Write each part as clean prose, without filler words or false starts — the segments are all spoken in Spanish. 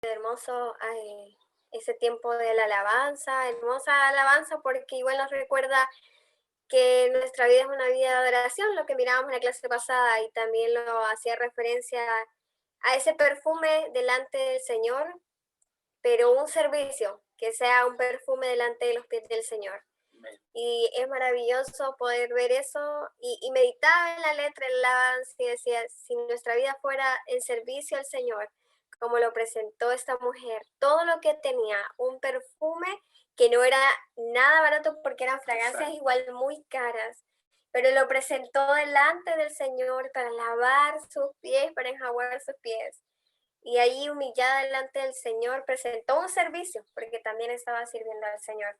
hermoso ese tiempo de la alabanza, hermosa alabanza porque igual nos recuerda que nuestra vida es una vida de adoración, lo que mirábamos en la clase pasada y también lo hacía referencia a ese perfume delante del Señor, pero un servicio, que sea un perfume delante de los pies del Señor. Y es maravilloso poder ver eso y meditar en la letra, en la alabanza y decía, si nuestra vida fuera en servicio al Señor, como lo presentó esta mujer, todo lo que tenía, un perfume que no era nada barato porque eran fragancias igual muy caras, pero lo presentó delante del Señor para lavar sus pies, para enjaguar sus pies. Y ahí humillada delante del Señor presentó un servicio porque también estaba sirviendo al Señor.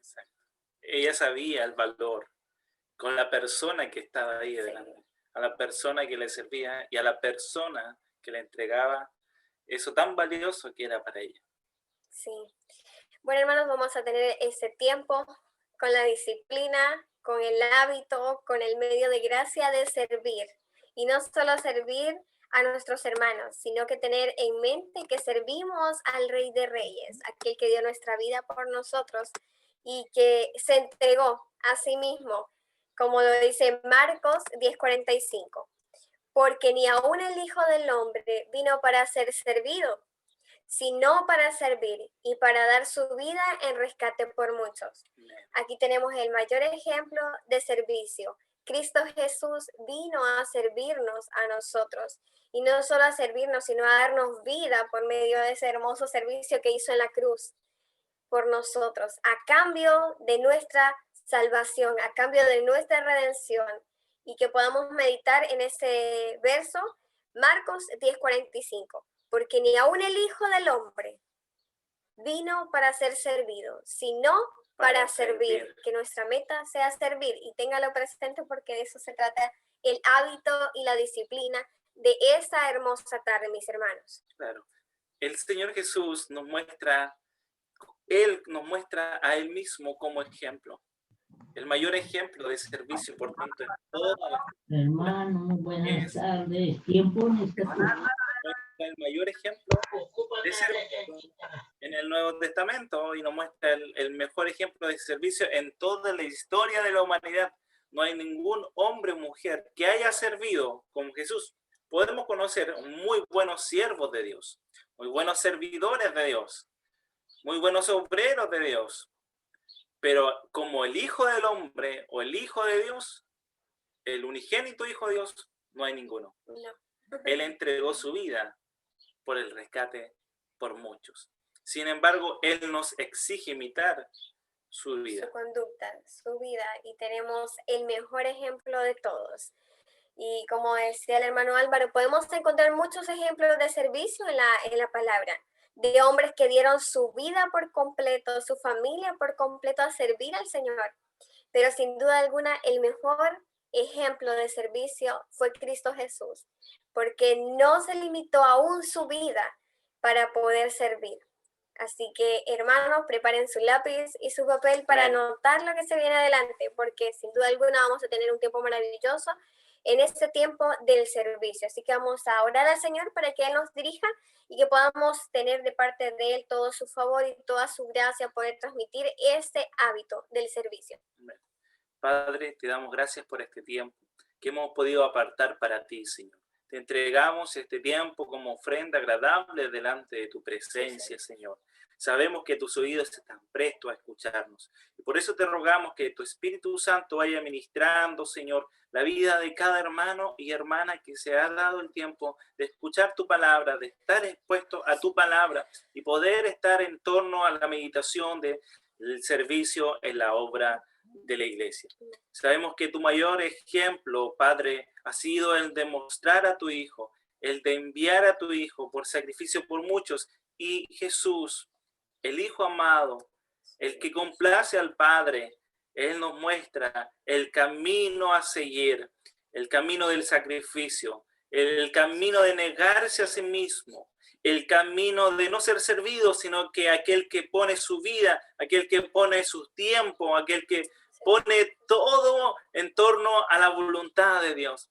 Ella sabía el valor con la persona que estaba ahí delante, sí, a la persona que le servía y a la persona que le entregaba eso tan valioso que era para ella. Sí. Bueno, hermanos, vamos a tener ese tiempo con la disciplina, con el hábito, con el medio de gracia de servir. Y no solo servir a nuestros hermanos, sino que tener en mente que servimos al Rey de Reyes, aquel que dio nuestra vida por nosotros y que se entregó a sí mismo, como lo dice Marcos 10:45. Porque ni aún el Hijo del Hombre vino para ser servido, sino para servir y para dar su vida en rescate por muchos. Aquí tenemos el mayor ejemplo de servicio. Cristo Jesús vino a servirnos a nosotros, y no solo a servirnos, sino a darnos vida por medio de ese hermoso servicio que hizo en la cruz por nosotros, a cambio de nuestra salvación, a cambio de nuestra redención, y que podamos meditar en ese verso, Marcos 10:45. Porque ni aún el Hijo del Hombre vino para ser servido, sino para servir. Que nuestra meta sea servir, y téngalo presente porque de eso se trata el hábito y la disciplina de esta hermosa tarde, mis hermanos. Claro. El Señor Jesús nos muestra a Él mismo como ejemplo. El mayor ejemplo de servicio, por tanto, en toda la... Hermano, buenas tardes. Tiempo el mayor ejemplo de servicio en el Nuevo Testamento y nos muestra el mejor ejemplo de servicio en toda la historia de la humanidad. No hay ningún hombre o mujer que haya servido como Jesús. Podemos conocer muy buenos siervos de Dios, muy buenos servidores de Dios, muy buenos obreros de Dios, pero como el Hijo del Hombre o el Hijo de Dios, el unigénito Hijo de Dios, no hay ninguno. No. Él entregó su vida por el rescate por muchos. Sin embargo, Él nos exige imitar su vida. Su conducta, su vida, y tenemos el mejor ejemplo de todos. Y como decía el hermano Álvaro, podemos encontrar muchos ejemplos de servicio en la palabra, de hombres que dieron su vida por completo, su familia por completo a servir al Señor. Pero sin duda alguna, el mejor ejemplo de servicio fue Cristo Jesús, porque no se limitó aún su vida para poder servir. Así que, hermanos, preparen su lápiz y su papel para anotar lo que se viene adelante, porque sin duda alguna vamos a tener un tiempo maravilloso en este tiempo del servicio. Así que vamos a orar al Señor para que Él nos dirija y que podamos tener de parte de Él todo su favor y toda su gracia, poder transmitir este hábito del servicio. Padre, te damos gracias por este tiempo que hemos podido apartar para ti, Señor. Te entregamos este tiempo como ofrenda agradable delante de tu presencia, Señor. Sabemos que tus oídos están prestos a escucharnos. Y por eso te rogamos que tu Espíritu Santo vaya ministrando, Señor, la vida de cada hermano y hermana que se ha dado el tiempo de escuchar tu palabra, de estar expuesto a tu palabra y poder estar en torno a la meditación del servicio en la obra de la iglesia. Sabemos que tu mayor ejemplo, Padre, ha sido el de mostrar a tu Hijo, el de enviar a tu Hijo por sacrificio por muchos. Y Jesús, el Hijo amado, el que complace al Padre, Él nos muestra el camino a seguir, el camino del sacrificio, el camino de negarse a sí mismo, el camino de no ser servido, sino que aquel que pone su vida, aquel que pone su tiempo, aquel que pone todo en torno a la voluntad de Dios.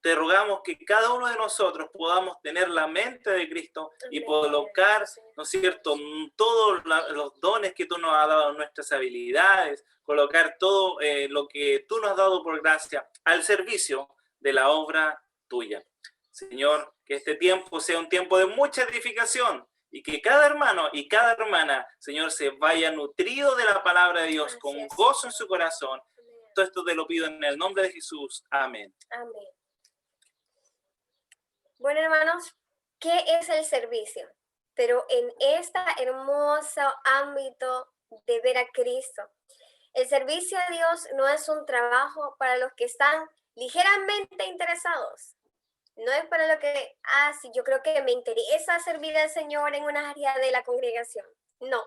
te rogamos que cada uno de nosotros podamos tener la mente de Cristo y colocar, ¿no es cierto?, todos los dones que tú nos has dado, nuestras habilidades, colocar todo lo que tú nos has dado por gracia al servicio de la obra tuya. Señor, que este tiempo sea un tiempo de mucha edificación y que cada hermano y cada hermana, Señor, se vaya nutrido de la palabra de Dios con gozo en su corazón. Todo esto te lo pido en el nombre de Jesús. Amén. Amén. Bueno, hermanos, ¿qué es el servicio? Pero en este hermoso ámbito de ver a Cristo. El servicio a Dios no es un trabajo para los que están ligeramente interesados. No es para lo que, sí, yo creo que me interesa servir al Señor en una área de la congregación. No,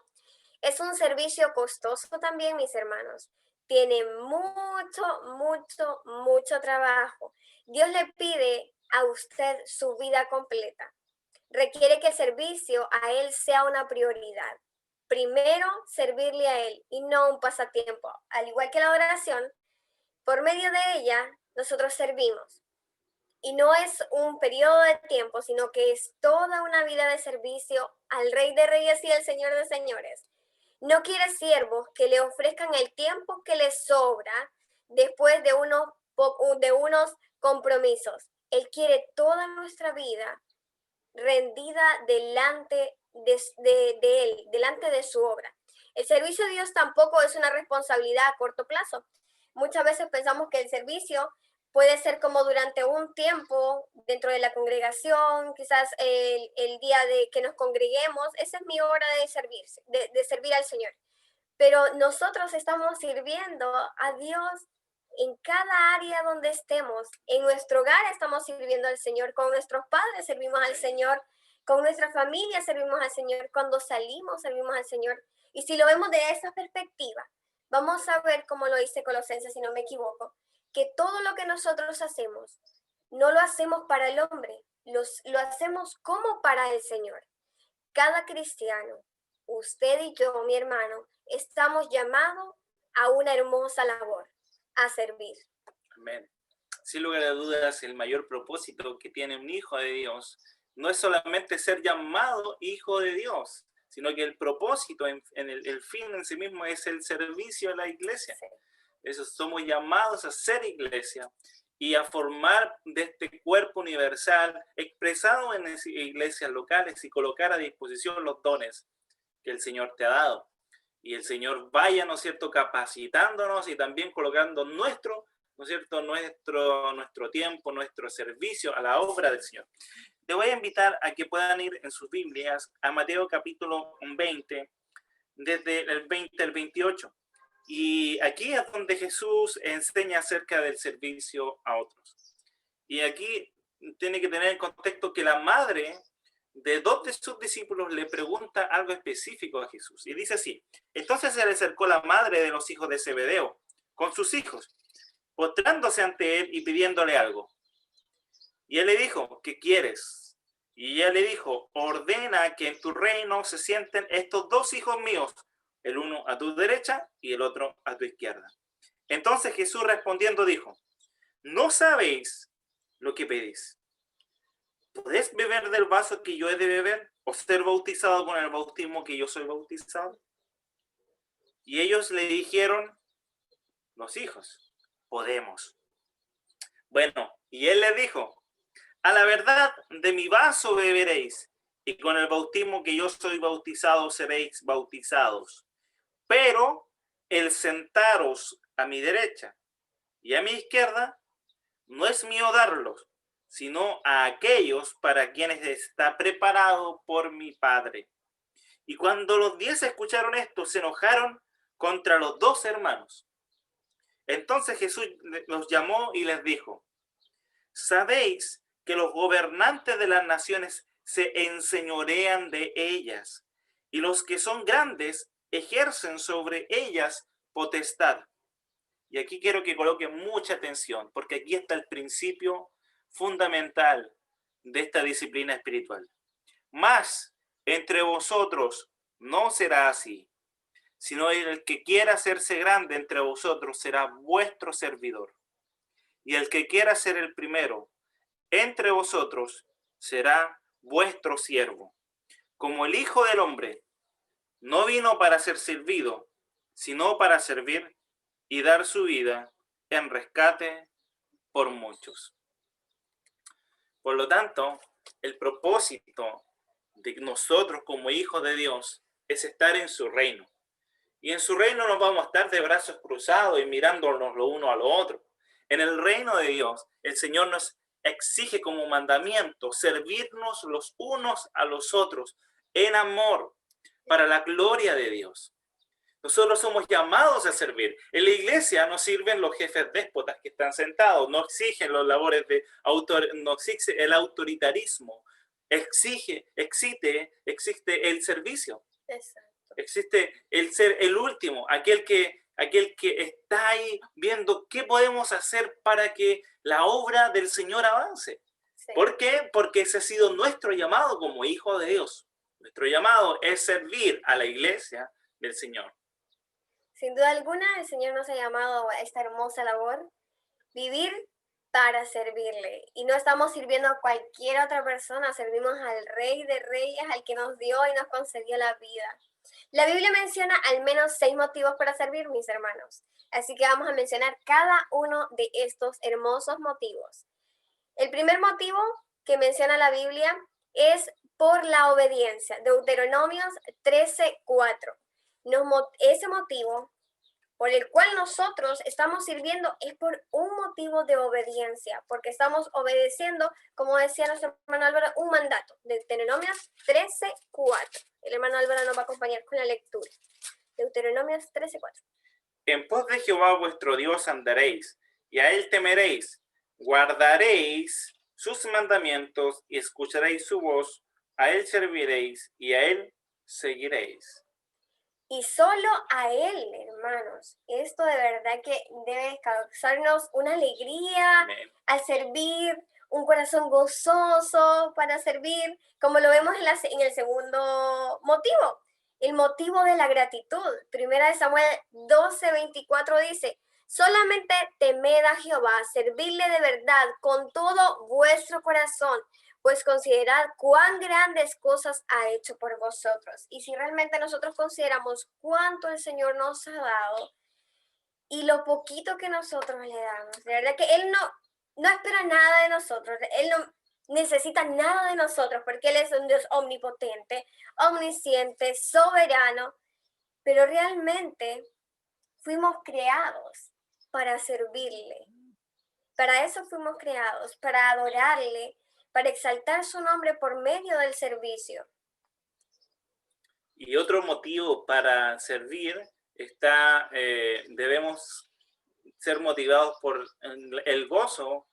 es un servicio costoso también, mis hermanos. Tiene mucho trabajo. Dios le pide a usted su vida completa. Requiere que el servicio a Él sea una prioridad. Primero, servirle a Él y no un pasatiempo. Al igual que la oración, por medio de ella, nosotros servimos. Y no es un periodo de tiempo, sino que es toda una vida de servicio al Rey de Reyes y al Señor de Señores. No quiere siervos que le ofrezcan el tiempo que les sobra después de unos compromisos. Él quiere toda nuestra vida rendida delante de Él, delante de su obra. El servicio a Dios tampoco es una responsabilidad a corto plazo. Muchas veces pensamos que el servicio puede ser como durante un tiempo dentro de la congregación, quizás el día de que nos congreguemos, esa es mi hora de servir al Señor. Pero nosotros estamos sirviendo a Dios en cada área donde estemos. En nuestro hogar estamos sirviendo al Señor, con nuestros padres servimos al Señor, con nuestra familia servimos al Señor, cuando salimos servimos al Señor. Y si lo vemos de esa perspectiva, vamos a ver, como lo dice Colosenses, si no me equivoco, que todo lo que nosotros hacemos, no lo hacemos para el hombre, lo hacemos como para el Señor. Cada cristiano, usted y yo, mi hermano, estamos llamados a una hermosa labor, a servir. Amén. Sin lugar a dudas, el mayor propósito que tiene un hijo de Dios no es solamente ser llamado hijo de Dios, sino que el propósito, el fin en sí mismo es el servicio a la iglesia. Sí. Eso, somos llamados a ser iglesia y a formar de este cuerpo universal expresado en iglesias locales y colocar a disposición los dones que el Señor te ha dado. Y el Señor vaya, ¿no es cierto?, capacitándonos y también colocando nuestro, ¿no es cierto?, nuestro tiempo, nuestro servicio a la obra del Señor. Te voy a invitar a que puedan ir en sus Biblias a Mateo capítulo 20, desde el 20 al 28. Y aquí es donde Jesús enseña acerca del servicio a otros. Y aquí tiene que tener en contexto que la madre de dos de sus discípulos le pregunta algo específico a Jesús. Y dice así: entonces se le acercó la madre de los hijos de Zebedeo con sus hijos, postrándose ante él y pidiéndole algo. Y él le dijo: ¿qué quieres? Y ella le dijo: ordena que en tu reino se sienten estos dos hijos míos, el uno a tu derecha y el otro a tu izquierda. Entonces Jesús respondiendo dijo: ¿no sabéis lo que pedís? ¿Podés beber del vaso que yo he de beber o ser bautizado con el bautismo que yo soy bautizado? Y ellos le dijeron, los hijos, podemos. Bueno, y él les dijo: a la verdad de mi vaso beberéis, y con el bautismo que yo soy bautizado seréis bautizados. Pero el sentaros a mi derecha y a mi izquierda no es mío darlos, sino a aquellos para quienes está preparado por mi Padre. Y cuando los 10 escucharon esto, se enojaron contra los dos hermanos. Entonces Jesús los llamó y les dijo: ¿sabéis que los gobernantes de las naciones se enseñorean de ellas, y los que son grandes ejercen sobre ellas potestad? Y aquí quiero que coloquen mucha atención, porque aquí está el principio fundamental de esta disciplina espiritual. Mas entre vosotros no será así, sino el que quiera hacerse grande entre vosotros será vuestro servidor. Y el que quiera ser el primero entre vosotros será vuestro siervo, como el Hijo del Hombre no vino para ser servido, sino para servir y dar su vida en rescate por muchos. Por lo tanto, el propósito de nosotros como hijos de Dios es estar en su reino. Y en su reino no vamos a estar de brazos cruzados y mirándonos lo uno a lo otro. En el reino de Dios, el Señor nos exige como mandamiento servirnos los unos a los otros en amor para la gloria de Dios. Nosotros somos llamados a servir. En la iglesia no sirven los jefes déspotas que están sentados, no exigen los labores de no existe el autoritarismo, existe el servicio. Exacto. Existe el ser el último, aquel que está ahí viendo qué podemos hacer para que la obra del Señor avance. Sí. ¿Por qué? Porque ese ha sido nuestro llamado como hijos de Dios. Nuestro llamado es servir a la iglesia del Señor. Sin duda alguna, el Señor nos ha llamado a esta hermosa labor, vivir para servirle. Y no estamos sirviendo a cualquier otra persona, servimos al Rey de Reyes, al que nos dio y nos concedió la vida. La Biblia menciona al menos 6 motivos para servir, mis hermanos. Así que vamos a mencionar cada uno de estos hermosos motivos. El primer motivo que menciona la Biblia es por la obediencia. Deuteronomios 13:4. Ese motivo por el cual nosotros estamos sirviendo es por un motivo de obediencia, porque estamos obedeciendo, como decía nuestro hermano Álvaro, un mandato. Deuteronomios 13:4. El hermano Álvaro nos va a acompañar con la lectura. Deuteronomios 13:4. En pos de Jehová vuestro Dios andaréis, y a él temeréis, guardaréis sus mandamientos y escucharéis su voz, a él serviréis y a él seguiréis. Y solo a Él, hermanos. Esto de verdad que debe causarnos una alegría Amén. al servir, un corazón gozoso para servir, como lo vemos en el segundo motivo, el motivo de la gratitud. Primera de Samuel 12:24 dice, solamente temed a Jehová, servidle de verdad con todo vuestro corazón, pues considerad cuán grandes cosas ha hecho por vosotros. Y si realmente nosotros consideramos cuánto el Señor nos ha dado y lo poquito que nosotros le damos, de verdad que Él no espera nada de nosotros, Él no necesita nada de nosotros, porque Él es un Dios omnipotente, omnisciente, soberano, pero realmente fuimos creados para servirle. Para eso fuimos creados, para adorarle, para exaltar su nombre por medio del servicio. Y otro motivo para servir está, debemos ser motivados por el gozo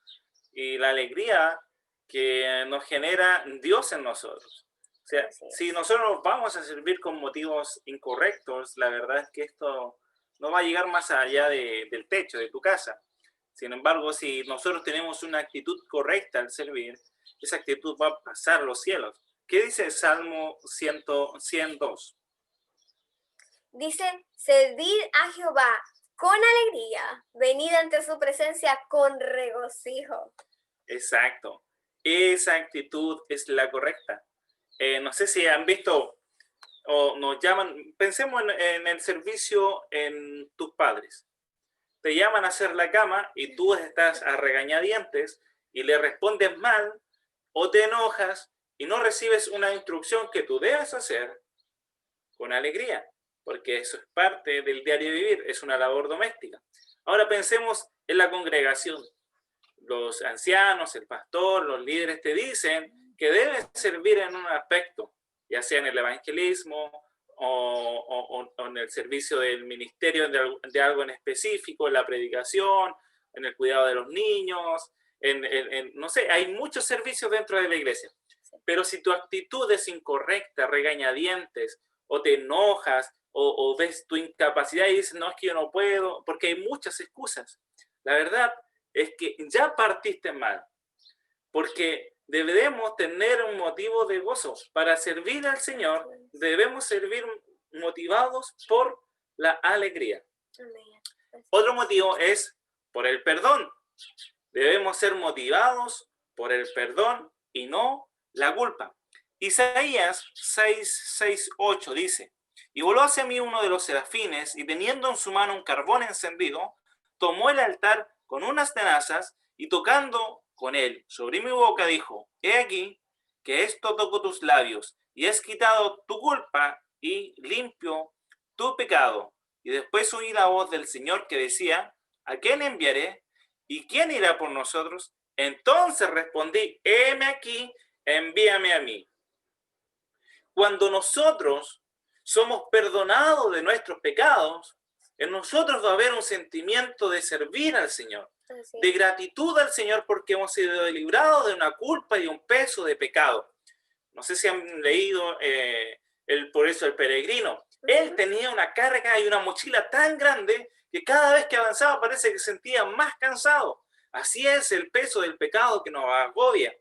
y la alegría que nos genera Dios en nosotros. O sea, si nosotros vamos a servir con motivos incorrectos, la verdad es que esto no va a llegar más allá del techo de tu casa. Sin embargo, si nosotros tenemos una actitud correcta al servir, esa actitud va a pasar los cielos. ¿Qué dice el Salmo 102? Dice, servid a Jehová con alegría, venid ante su presencia con regocijo. Exacto. Esa actitud es la correcta. No sé si han visto o nos llaman, pensemos en el servicio en tus padres. Te llaman a hacer la cama y tú estás a regañadientes y le respondes mal o te enojas y no recibes una instrucción que tú debes hacer con alegría, porque eso es parte del diario vivir, es una labor doméstica. Ahora pensemos en la congregación. Los ancianos, el pastor, los líderes te dicen que debes servir en un aspecto, ya sea en el evangelismo o en el servicio del ministerio de algo en específico, en la predicación, en el cuidado de los niños, no sé, hay muchos servicios dentro de la iglesia. Pero si tu actitud es incorrecta, regañadientes, o te enojas, o ves tu incapacidad y dices, no, es que yo no puedo, porque hay muchas excusas. La verdad es que ya partiste mal, porque debemos tener un motivo de gozo. Para servir al Señor, debemos servir motivados por la alegría. Otro motivo es por el perdón. Debemos ser motivados por el perdón y no la culpa. Isaías 6:8 dice: y voló hacia mí uno de los serafines, y teniendo en su mano un carbón encendido, tomó el altar con unas tenazas, y tocando con él sobre mi boca, dijo: he aquí que esto toco tus labios, y has quitado tu culpa, y limpio tu pecado. Y después oí la voz del Señor que decía: ¿a quién enviaré? ¿Y quién irá por nosotros? Entonces respondí: heme aquí, envíame a mí. Cuando nosotros somos perdonados de nuestros pecados, en nosotros va a haber un sentimiento de servir al Señor, de gratitud al Señor, porque hemos sido librados de una culpa y un peso de pecado. No sé si han leído por eso el peregrino. Él tenía una carga y una mochila tan grande que cada vez que avanzaba parece que se sentía más cansado. Así es el peso del pecado que nos agobia.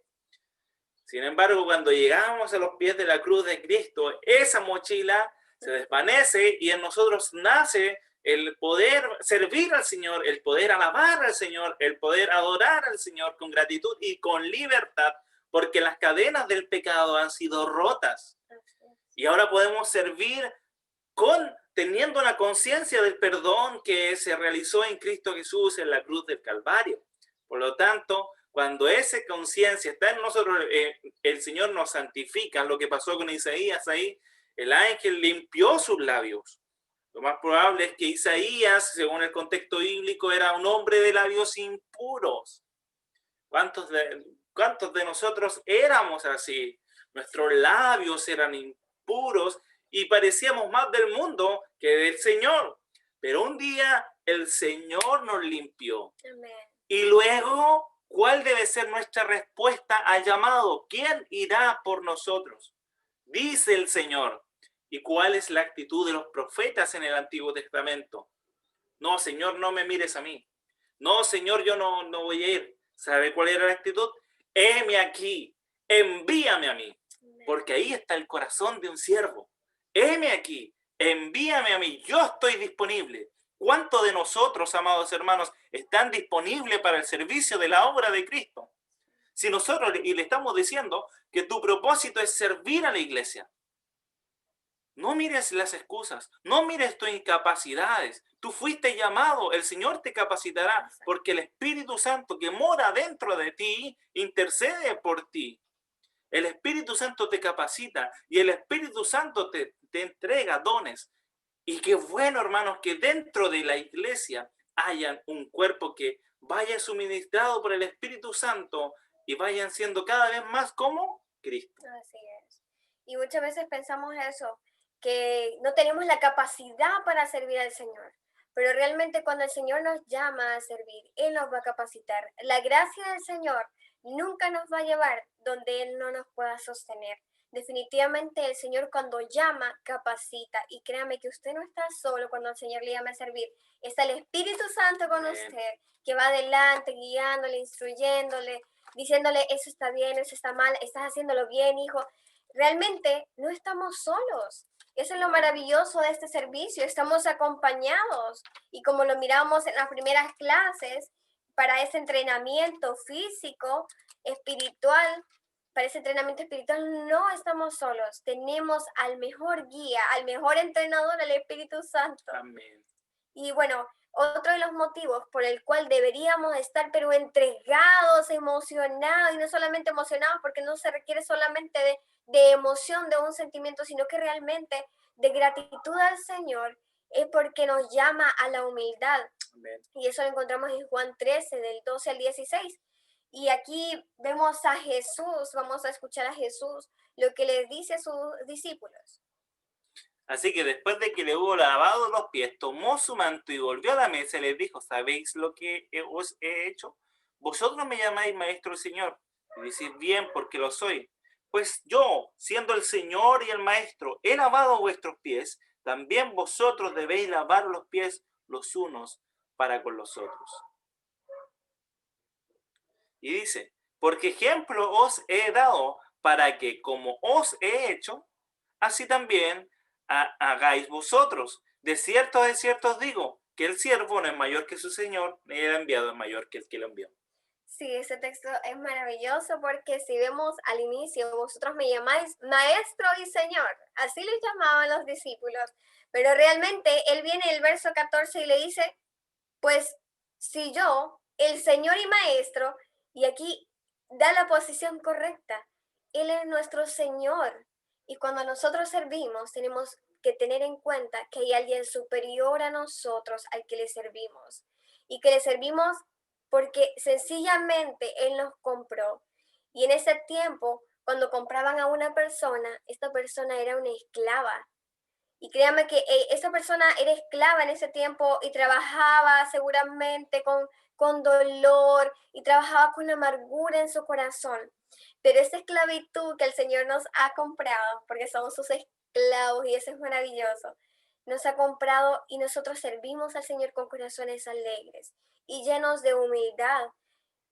Sin embargo, cuando llegamos a los pies de la cruz de Cristo, esa mochila se desvanece y en nosotros nace el poder servir al Señor, el poder alabar al Señor, el poder adorar al Señor con gratitud y con libertad, porque las cadenas del pecado han sido rotas. Y ahora podemos servir teniendo una conciencia del perdón que se realizó en Cristo Jesús en la cruz del Calvario. Por lo tanto, cuando esa conciencia está en nosotros, el Señor nos santifica. Lo que pasó con Isaías ahí, el ángel limpió sus labios. Lo más probable es que Isaías, según el contexto bíblico, era un hombre de labios impuros. ¿Cuántos de nosotros éramos así? Nuestros labios eran impuros y parecíamos más del mundo que del Señor. Pero un día el Señor nos limpió. Amén. Y luego, ¿cuál debe ser nuestra respuesta al llamado? ¿Quién irá por nosotros? Dice el Señor. ¿Y cuál es la actitud de los profetas en el Antiguo Testamento? No, Señor, no me mires a mí. No, Señor, yo no voy a ir. ¿Sabe cuál era la actitud? Heme aquí, envíame a mí. Porque ahí está el corazón de un siervo. Heme aquí, envíame a mí, yo estoy disponible. ¿Cuántos de nosotros, amados hermanos, están disponibles para el servicio de la obra de Cristo? Si nosotros y le estamos diciendo que tu propósito es servir a la iglesia, no mires las excusas, no mires tus incapacidades. Tú fuiste llamado, el Señor te capacitará, porque el Espíritu Santo que mora dentro de ti intercede por ti. El Espíritu Santo te capacita y el Espíritu Santo te entrega dones. Y qué bueno, hermanos, que dentro de la iglesia haya un cuerpo que vaya suministrado por el Espíritu Santo y vayan siendo cada vez más como Cristo. Así es. Y muchas veces pensamos eso, que no tenemos la capacidad para servir al Señor. Pero realmente cuando el Señor nos llama a servir, Él nos va a capacitar. La gracia del Señor nunca nos va a llevar donde Él no nos pueda sostener. Definitivamente el Señor cuando llama, capacita. Y créame que usted no está solo cuando el Señor le llama a servir. Está el Espíritu Santo con usted, que va adelante, guiándole, instruyéndole, diciéndole, eso está bien, eso está mal, estás haciéndolo bien, hijo. Realmente no estamos solos. Eso es lo maravilloso de este servicio. Estamos acompañados. Y como lo miramos en las primeras clases, para ese entrenamiento físico, espiritual, para ese entrenamiento espiritual no estamos solos. Tenemos al mejor guía, al mejor entrenador, al Espíritu Santo. Amén. Y bueno, otro de los motivos por el cual deberíamos estar pero entregados, emocionados, y no solamente emocionados porque no se requiere solamente de emoción, de un sentimiento, sino que realmente de gratitud al Señor, es porque nos llama a la humildad. Amén. Y eso lo encontramos en Juan 13, del 12 al 16. Y aquí vemos a Jesús, vamos a escuchar a Jesús, lo que les dice a sus discípulos. Así que después de que le hubo lavado los pies, tomó su manto y volvió a la mesa y les dijo: ¿sabéis lo que os he hecho? Vosotros me llamáis maestro y Señor, y decís bien, porque lo soy. Pues yo, siendo el Señor y el maestro, he lavado vuestros pies, también vosotros debéis lavar los pies los unos para con los otros. Y dice: porque ejemplo os he dado para que como os he hecho, así también hagáis vosotros. De cierto os digo, que el siervo no es mayor que su señor, ni el enviado es mayor que el que lo envió. Sí, ese texto es maravilloso porque si vemos al inicio, vosotros me llamáis maestro y señor, así les llamaban los discípulos, pero realmente él viene en el verso 14 y le dice, pues si yo, el señor y maestro, y aquí da la posición correcta, él es nuestro señor, y cuando nosotros servimos tenemos que tener en cuenta que hay alguien superior a nosotros al que le servimos, y que le servimos porque sencillamente Él nos compró. Y en ese tiempo, cuando compraban a una persona, esta persona era una esclava. Y créanme que esa persona era esclava en ese tiempo y trabajaba seguramente con dolor y trabajaba con amargura en su corazón. Pero esa esclavitud que el Señor nos ha comprado, porque somos sus esclavos y eso es maravilloso, nos ha comprado y nosotros servimos al Señor con corazones alegres y llenos de humildad,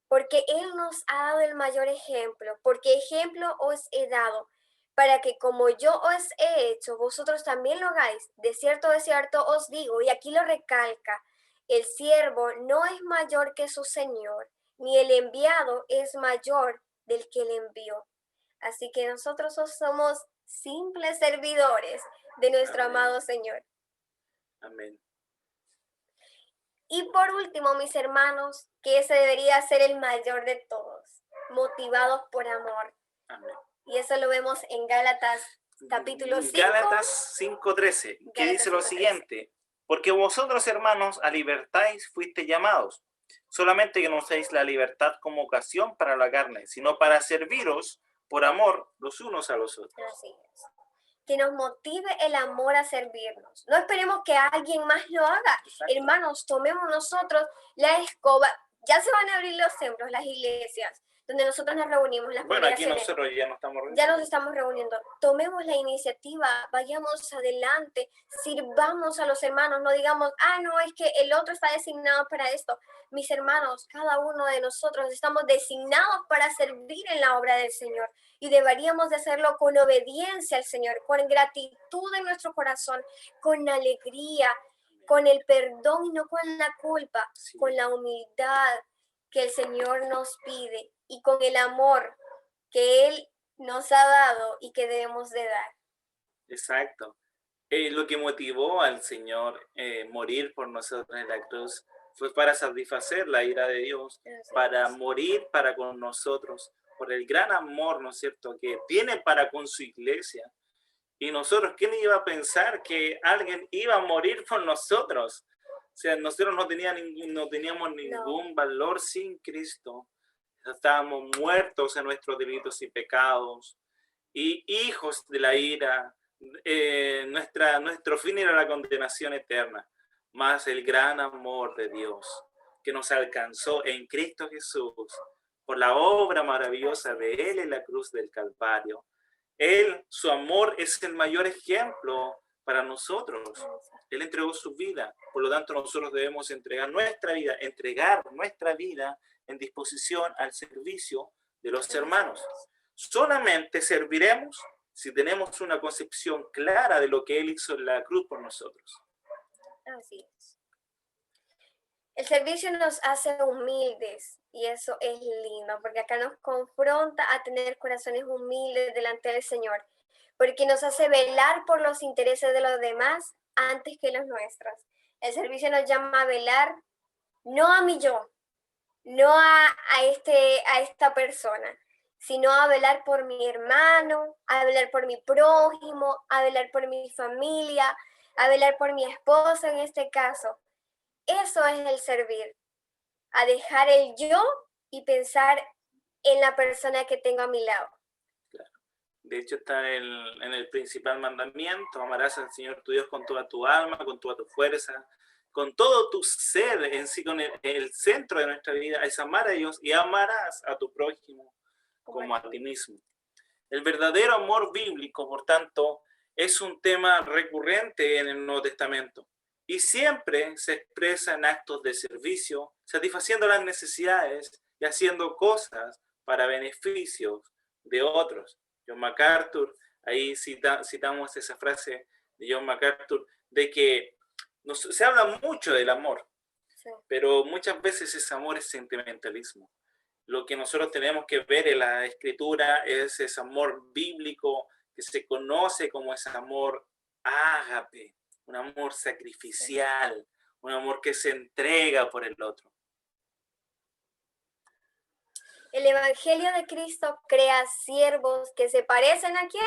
porque Él nos ha dado el mayor ejemplo, porque ejemplo os he dado, para que como yo os he hecho, vosotros también lo hagáis. De cierto os digo, y aquí lo recalca, el siervo no es mayor que su Señor, ni el enviado es mayor del que le envió. Así que nosotros somos simples servidores de nuestro Amén. amado Señor. Amén. Y por último, mis hermanos, que ese debería ser el mayor de todos, motivados por amor. Amén. Y eso lo vemos en Gálatas capítulo 5. Gálatas 5:13, que dice lo siguiente: porque vosotros, hermanos, a libertad fuisteis llamados, solamente que no uséis la libertad como ocasión para la carne, sino para serviros por amor los unos a los otros. Así es. Que nos motive el amor a servirnos. No esperemos que alguien más lo haga. Exacto. Hermanos, tomemos nosotros la escoba. Ya se van a abrir los templos, las iglesias, donde nosotros nos reunimos, las Bueno, aquí congregaciones. nosotros ya nos estamos reuniendo. Ya nos estamos reuniendo. Tomemos la iniciativa, vayamos adelante, sirvamos a los hermanos, no digamos, no, es que el otro está designado para esto. Mis hermanos, cada uno de nosotros estamos designados para servir en la obra del Señor y deberíamos de hacerlo con obediencia al Señor, con gratitud en nuestro corazón, con alegría, con el perdón y no con la culpa, Sí. con la humildad que el Señor nos pide y con el amor que Él nos ha dado y que debemos de dar. Exacto. Lo que motivó al Señor morir por nosotros en la cruz fue para satisfacer la ira de Dios, para morir para con nosotros, por el gran amor, ¿no es cierto?, que tiene para con su iglesia. Y nosotros, ¿quién iba a pensar que alguien iba a morir por nosotros? O sea, nosotros no teníamos ningún valor sin Cristo. Estábamos muertos en nuestros delitos y pecados, y hijos de la ira. Nuestro fin era la condenación eterna, más el gran amor de Dios que nos alcanzó en Cristo Jesús por la obra maravillosa de Él en la cruz del Calvario. Él, su amor es el mayor ejemplo para nosotros. Él entregó su vida, por lo tanto nosotros debemos entregar nuestra vida en disposición al servicio de los hermanos. Solamente serviremos si tenemos una concepción clara de lo que Él hizo en la cruz por nosotros. Así es. El servicio nos hace humildes y eso es lindo, porque acá nos confronta a tener corazones humildes delante del Señor, porque nos hace velar por los intereses de los demás antes que los nuestros. El servicio nos llama a velar no a mi yo, no a esta persona, sino a velar por mi hermano, a velar por mi prójimo, a velar por mi familia, a velar por mi esposo en este caso. Eso es el servir, a dejar el yo y pensar en la persona que tengo a mi lado. Claro. De hecho está en el principal mandamiento: amarás al Señor tu Dios con toda tu alma, con toda tu fuerza, con todo tu ser en sí, con el centro de nuestra vida es amar a Dios, y amarás a tu prójimo como a ti mismo. El verdadero amor bíblico, por tanto, es un tema recurrente en el Nuevo Testamento y siempre se expresa en actos de servicio, satisfaciendo las necesidades y haciendo cosas para beneficios de otros. John MacArthur, ahí citamos esa frase de John MacArthur, de que se habla mucho del amor, sí, pero muchas veces ese amor es sentimentalismo. Lo que nosotros tenemos que ver en la Escritura es ese amor bíblico que se conoce como ese amor ágape, un amor sacrificial, un amor que se entrega por el otro. El Evangelio de Cristo crea siervos que se parecen ¿a quién?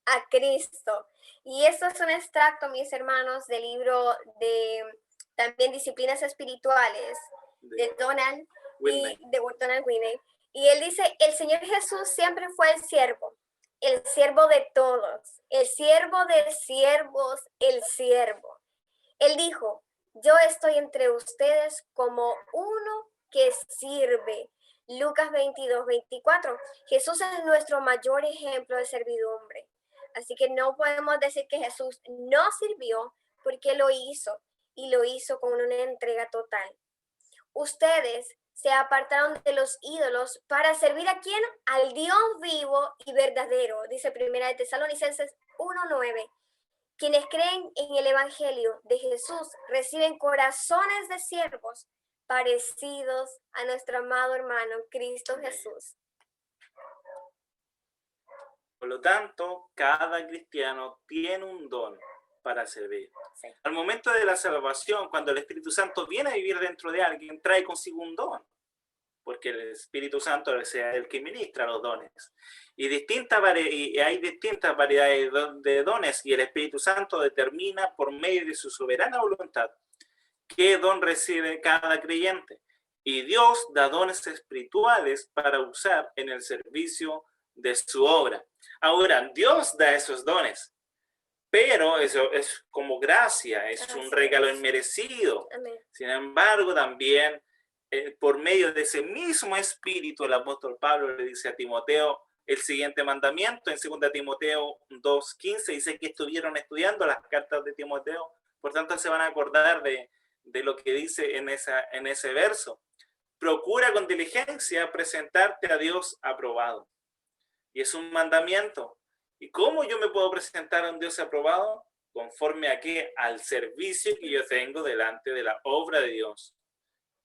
A Cristo. Y esto es un extracto, mis hermanos, del libro de también Disciplinas Espirituales de Donald Whitney. Y él dice, el Señor Jesús siempre fue el siervo de todos, el siervo de siervos, el siervo. Él dijo, yo estoy entre ustedes como uno que sirve. Lucas 22-24. Jesús es nuestro mayor ejemplo de servidumbre. Así que no podemos decir que Jesús no sirvió porque lo hizo y lo hizo con una entrega total. Ustedes se apartaron de los ídolos para servir ¿a quién? Al Dios vivo y verdadero, dice 1 Tesalonicenses 1:9. Quienes creen en el Evangelio de Jesús reciben corazones de siervos parecidos a nuestro amado hermano Cristo Jesús. Por lo tanto, cada cristiano tiene un don para servir. Sí. Al momento de la salvación, cuando el Espíritu Santo viene a vivir dentro de alguien, trae consigo un don, porque el Espíritu Santo es el que ministra los dones. Y hay distintas variedades de dones, y el Espíritu Santo determina por medio de su soberana voluntad qué don recibe cada creyente. Y Dios da dones espirituales para usar en el servicio de su obra. Ahora, Dios da esos dones, pero eso es como gracia, es un regalo inmerecido. Amén. Sin embargo, también por medio de ese mismo espíritu, el apóstol Pablo le dice a Timoteo el siguiente mandamiento en 2 Timoteo 2:15, dice que estuvieron estudiando las cartas de Timoteo, por tanto se van a acordar de lo que dice en ese verso. Procura con diligencia presentarte a Dios aprobado. Y es un mandamiento. ¿Y cómo yo me puedo presentar a un Dios aprobado? Conforme a qué? Al servicio que yo tengo delante de la obra de Dios.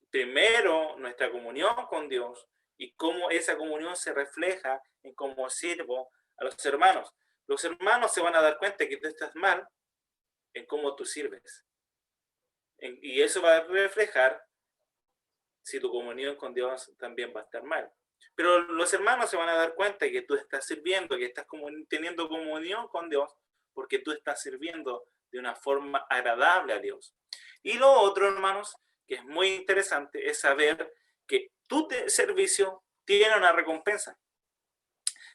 Primero, nuestra comunión con Dios y cómo esa comunión se refleja en cómo sirvo a los hermanos. Los hermanos se van a dar cuenta que tú estás mal en cómo tú sirves. Y eso va a reflejar si tu comunión con Dios también va a estar mal. Pero los hermanos se van a dar cuenta que tú estás sirviendo, que estás teniendo comunión con Dios, porque tú estás sirviendo de una forma agradable a Dios. Y lo otro, hermanos, que es muy interesante, es saber que tu servicio tiene una recompensa.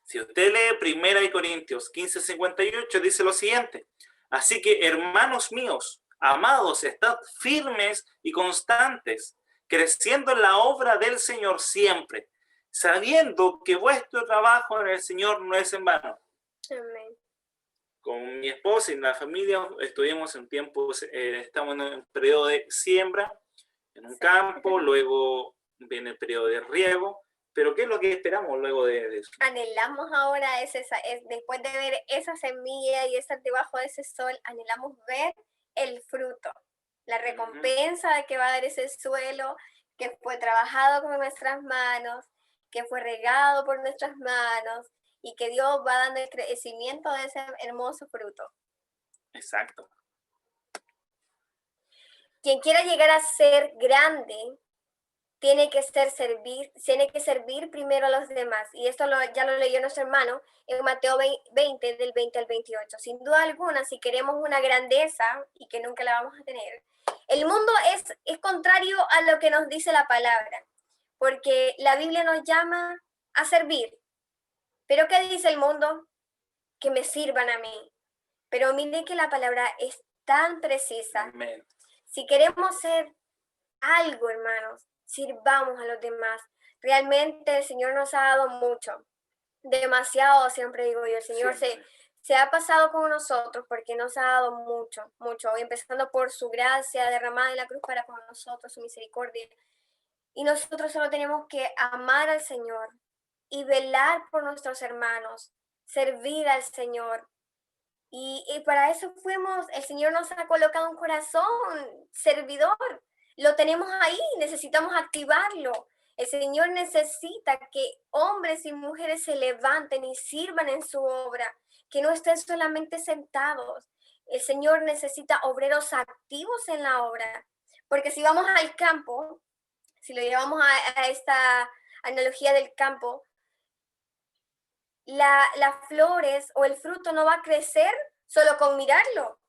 Si usted lee 1 Corintios 15:58, dice lo siguiente: así que, hermanos míos, amados, estad firmes y constantes, creciendo en la obra del Señor siempre, sabiendo que vuestro trabajo en el Señor no es en vano. Amén. Con mi esposa y la familia estuvimos en tiempo, estamos en un periodo de siembra en un campo, luego viene el periodo de riego, pero ¿qué es lo que esperamos luego de eso? Anhelamos ahora, después de ver esa semilla y estar debajo de ese sol, anhelamos ver el fruto, la recompensa de que va a dar ese suelo, que fue trabajado con nuestras manos, que fue regado por nuestras manos, y que Dios va dando el crecimiento de ese hermoso fruto. Exacto. Quien quiera llegar a ser grande tiene que servir primero a los demás. Y esto ya lo leyó nuestro hermano en Mateo 20, del 20 al 28. Sin duda alguna, si queremos una grandeza, y que nunca la vamos a tener, el mundo es contrario a lo que nos dice la palabra, porque la Biblia nos llama a servir. ¿Pero qué dice el mundo? Que me sirvan a mí. Pero mire que la palabra es tan precisa. Amén. Si queremos ser algo, hermanos, sirvamos a los demás. Realmente el Señor nos ha dado mucho, demasiado, siempre digo yo. El Señor se ha pasado con nosotros porque nos ha dado mucho, empezando por su gracia derramada en la cruz para con nosotros, su misericordia. Y nosotros solo tenemos que amar al Señor y velar por nuestros hermanos, servir al Señor. Y para eso el Señor nos ha colocado un corazón servidor. Lo tenemos ahí, necesitamos activarlo. El Señor necesita que hombres y mujeres se levanten y sirvan en su obra, que no estén solamente sentados. El Señor necesita obreros activos en la obra, porque si vamos al campo, si lo llevamos a esta analogía del campo, las flores o el fruto no va a crecer solo con mirarlo.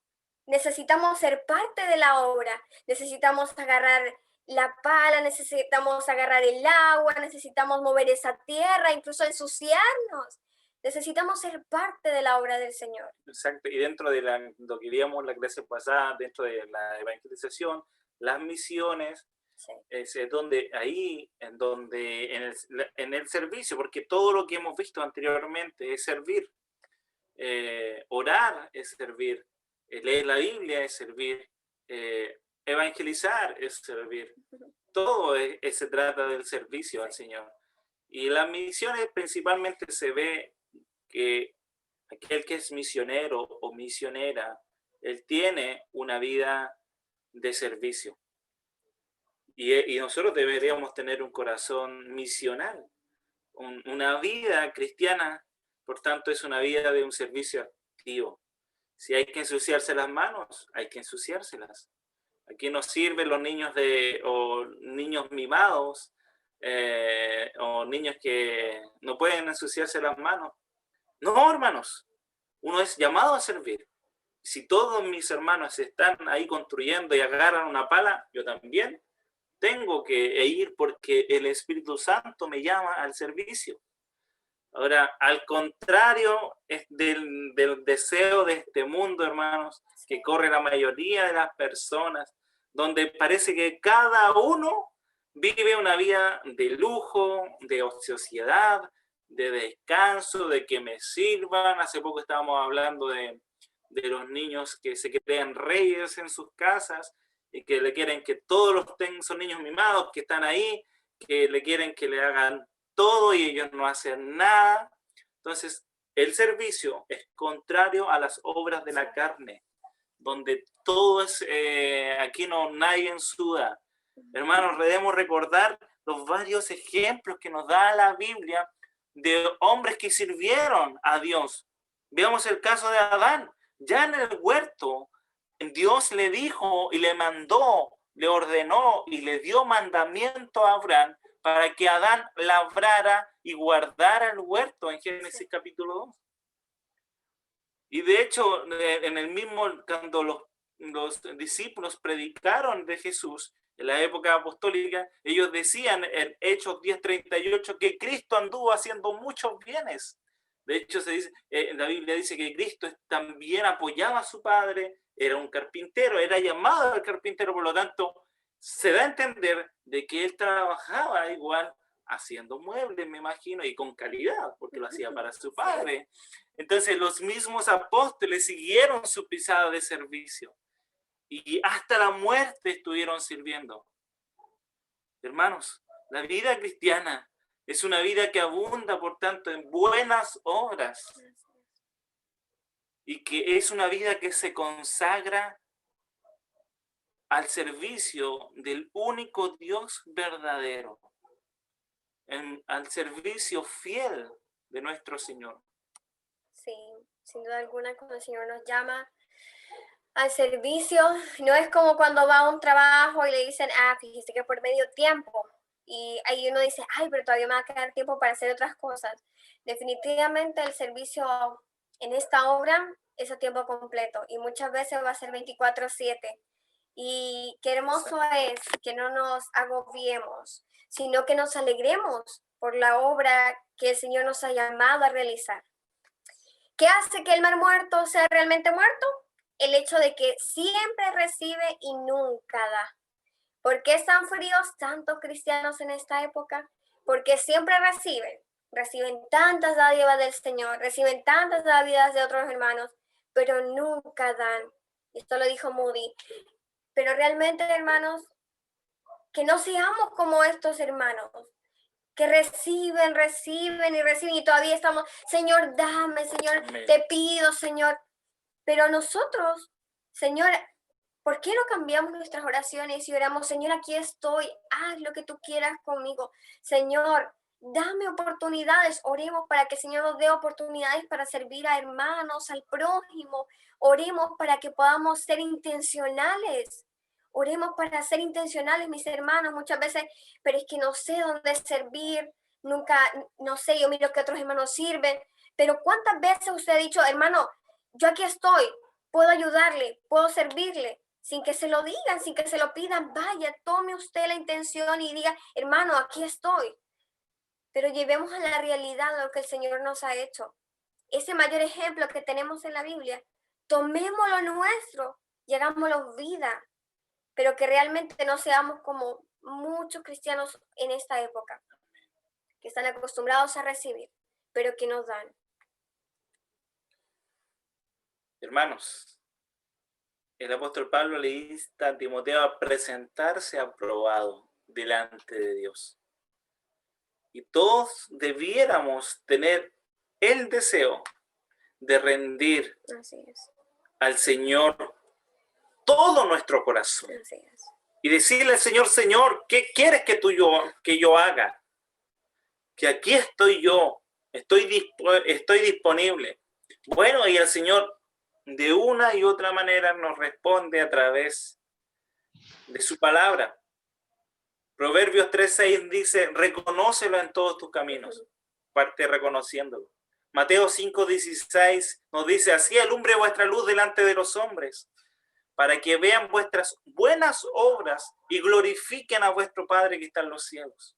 Necesitamos ser parte de la obra, necesitamos agarrar la pala, necesitamos agarrar el agua, necesitamos mover esa tierra, incluso ensuciarnos. Necesitamos ser parte de la obra del Señor. Exacto, y dentro de lo que vimos la clase pasada, dentro de la evangelización, las misiones, Sí. es donde ahí, en el servicio, porque todo lo que hemos visto anteriormente es servir. Orar es servir, leer la Biblia es servir, evangelizar es servir. Todo se trata del servicio al Señor. Y las misiones principalmente se ve que aquel que es misionero o misionera, él tiene una vida de servicio. Y nosotros deberíamos tener un corazón misional. Una vida cristiana, por tanto, es una vida de un servicio activo. Si hay que ensuciarse las manos, hay que ensuciárselas. Aquí nos sirven los niños o niños mimados, o niños que no pueden ensuciarse las manos. No, hermanos, uno es llamado a servir. Si todos mis hermanos están ahí construyendo y agarran una pala, yo también tengo que ir porque el Espíritu Santo me llama al servicio. Ahora, al contrario del deseo de este mundo, hermanos, que corre la mayoría de las personas, donde parece que cada uno vive una vida de lujo, de ociosidad, de descanso, de que me sirvan. Hace poco estábamos hablando de los niños que se creen reyes en sus casas y que le quieren que todos son niños mimados que están ahí, que le quieren que le hagan todo y ellos no hacen nada. Entonces, el servicio es contrario a las obras de la carne, donde todo es, aquí nadie suda. Hermanos, debemos recordar los varios ejemplos que nos da la Biblia de hombres que sirvieron a Dios. Veamos el caso de Adán. Ya en el huerto, Dios le dijo y le mandó, le ordenó y le dio mandamiento a Abraham para que Adán labrara y guardara el huerto en Génesis capítulo 2. Y de hecho, en el mismo, cuando los discípulos predicaron de Jesús en la época apostólica, ellos decían en Hechos 10:38 que Cristo anduvo haciendo muchos bienes. De hecho, se dice, la Biblia dice que Cristo también apoyaba a su Padre, era un carpintero, era llamado al carpintero, por lo tanto, se da a entender de que él trabajaba igual haciendo muebles, me imagino, y con calidad, porque lo hacía para su Padre. Entonces, los mismos apóstoles siguieron su pisada de servicio y hasta la muerte estuvieron sirviendo. Hermanos, la vida cristiana es una vida que abunda, por tanto, en buenas obras y que es una vida que se consagra al servicio del único Dios verdadero, al servicio fiel de nuestro Señor. Sí, sin duda alguna, cuando el Señor nos llama al servicio, no es como cuando va a un trabajo y le dicen, fíjese que por medio tiempo, y ahí uno dice, pero todavía me va a quedar tiempo para hacer otras cosas. Definitivamente el servicio en esta obra es a tiempo completo y muchas veces va a ser 24/7. Y qué hermoso es que no nos agobiemos, sino que nos alegremos por la obra que el Señor nos ha llamado a realizar. ¿Qué hace que el mar muerto sea realmente muerto? El hecho de que siempre recibe y nunca da. ¿Por qué están fríos tantos cristianos en esta época? Porque siempre reciben tantas dádivas del Señor, reciben tantas dádivas de otros hermanos, pero nunca dan. Esto lo dijo Moody. Pero realmente, hermanos, que no seamos como estos hermanos, que reciben y todavía estamos, Señor, dame, Señor, Amén. te pido, Señor. Pero nosotros, Señor, ¿Por qué no cambiamos nuestras oraciones y oramos, Señor, aquí estoy, haz lo que tú quieras conmigo? Señor, dame oportunidades. Oremos para que el Señor nos dé oportunidades para servir a hermanos, al prójimo. Oremos para que podamos ser intencionales. Oremos para ser intencionales, mis hermanos, muchas veces, pero es que no sé dónde servir, nunca, no sé, yo miro que otros hermanos sirven, pero ¿cuántas veces usted ha dicho, hermano, yo aquí estoy, puedo ayudarle, puedo servirle? Sin que se lo digan, sin que se lo pidan, vaya, tome usted la intención y diga, hermano, aquí estoy. Pero llevemos a la realidad lo que el Señor nos ha hecho. Ese mayor ejemplo que tenemos en la Biblia, tomémoslo nuestro y hagámoslo vida, pero que realmente no seamos como muchos cristianos en esta época, que están acostumbrados a recibir, pero que nos dan. Hermanos, el apóstol Pablo le insta a Timoteo a presentarse aprobado delante de Dios. Y todos debiéramos tener el deseo de rendir Así es. al Señor todo nuestro corazón. Así es. Y decirle al Señor, Señor, ¿qué quieres que yo haga? Que aquí estoy yo, estoy disponible. Bueno, y el Señor de una y otra manera nos responde a través de su palabra. Proverbios 3:6 dice, reconócelo en todos tus caminos. Parte reconociéndolo. Mateo 5:16 nos dice, así alumbre vuestra luz delante de los hombres, para que vean vuestras buenas obras y glorifiquen a vuestro Padre que está en los cielos.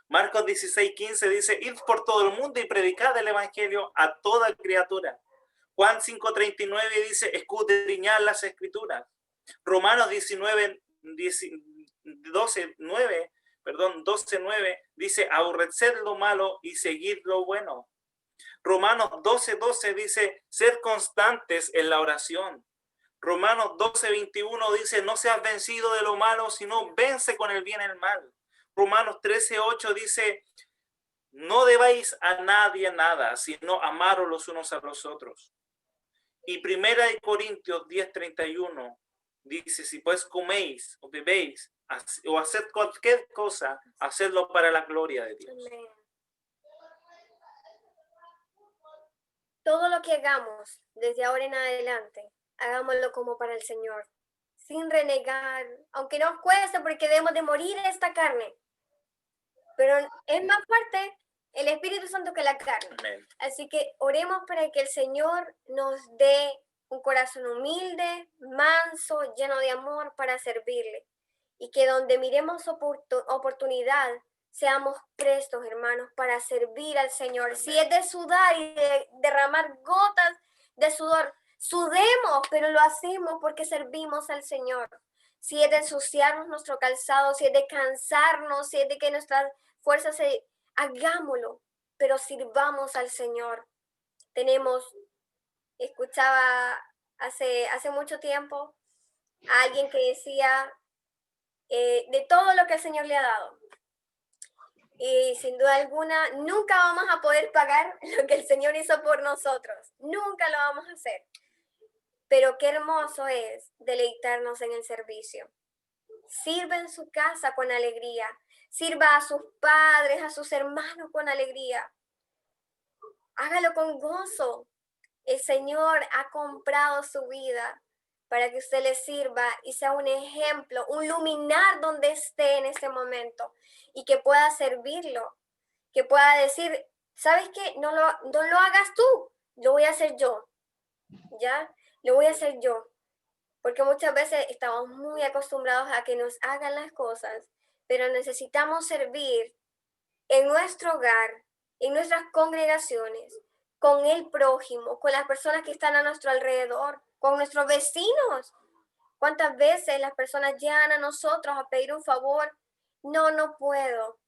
Marcos 16:15 dice, id por todo el mundo y predicad el evangelio a toda criatura. Juan 5:39 dice, escudriñad las escrituras. Romanos 12:9 dice, aborreced lo malo y seguid lo bueno. Romanos 12:12 dice, sed constantes en la oración. Romanos 12:21 dice, no seas vencido de lo malo, sino vence con el bien el mal. Romanos 13:8 dice, no debáis a nadie nada, sino amaros los unos a los otros. Y 1 Corintios 10:31 dice, si pues coméis o bebéis o haced cualquier cosa, hacedlo para la gloria de Dios. Amén. Todo lo que hagamos desde ahora en adelante, hagámoslo como para el Señor, sin renegar, aunque nos cueste porque debemos de morir esta carne. Pero es más fuerte el Espíritu Santo que la carne. Amén. Así que oremos para que el Señor nos dé un corazón humilde, manso, lleno de amor para servirle. Y que donde miremos oportunidad, seamos prestos, hermanos, para servir al Señor. Amén. Si es de sudar y de derramar gotas de sudor, sudemos, pero lo hacemos porque servimos al Señor. Si es de ensuciarnos nuestro calzado, si es de cansarnos, si es de que nuestras fuerzas hagámoslo, pero sirvamos al Señor. Escuchaba hace mucho tiempo a alguien que decía de todo lo que el Señor le ha dado. Y sin duda alguna, nunca vamos a poder pagar lo que el Señor hizo por nosotros. Nunca lo vamos a hacer. Pero qué hermoso es deleitarnos en el servicio. Sirva en su casa con alegría. Sirva a sus padres, a sus hermanos con alegría. Hágalo con gozo. El Señor ha comprado su vida para que usted le sirva y sea un ejemplo, un luminar donde esté en ese momento y que pueda servirlo, que pueda decir, ¿sabes qué? No lo hagas tú, lo voy a hacer yo, ¿ya? Lo voy a hacer yo, porque muchas veces estamos muy acostumbrados a que nos hagan las cosas, pero necesitamos servir en nuestro hogar, en nuestras congregaciones, con el prójimo, con las personas que están a nuestro alrededor, con nuestros vecinos. ¿Cuántas veces las personas llegan a nosotros a pedir un favor? No puedo.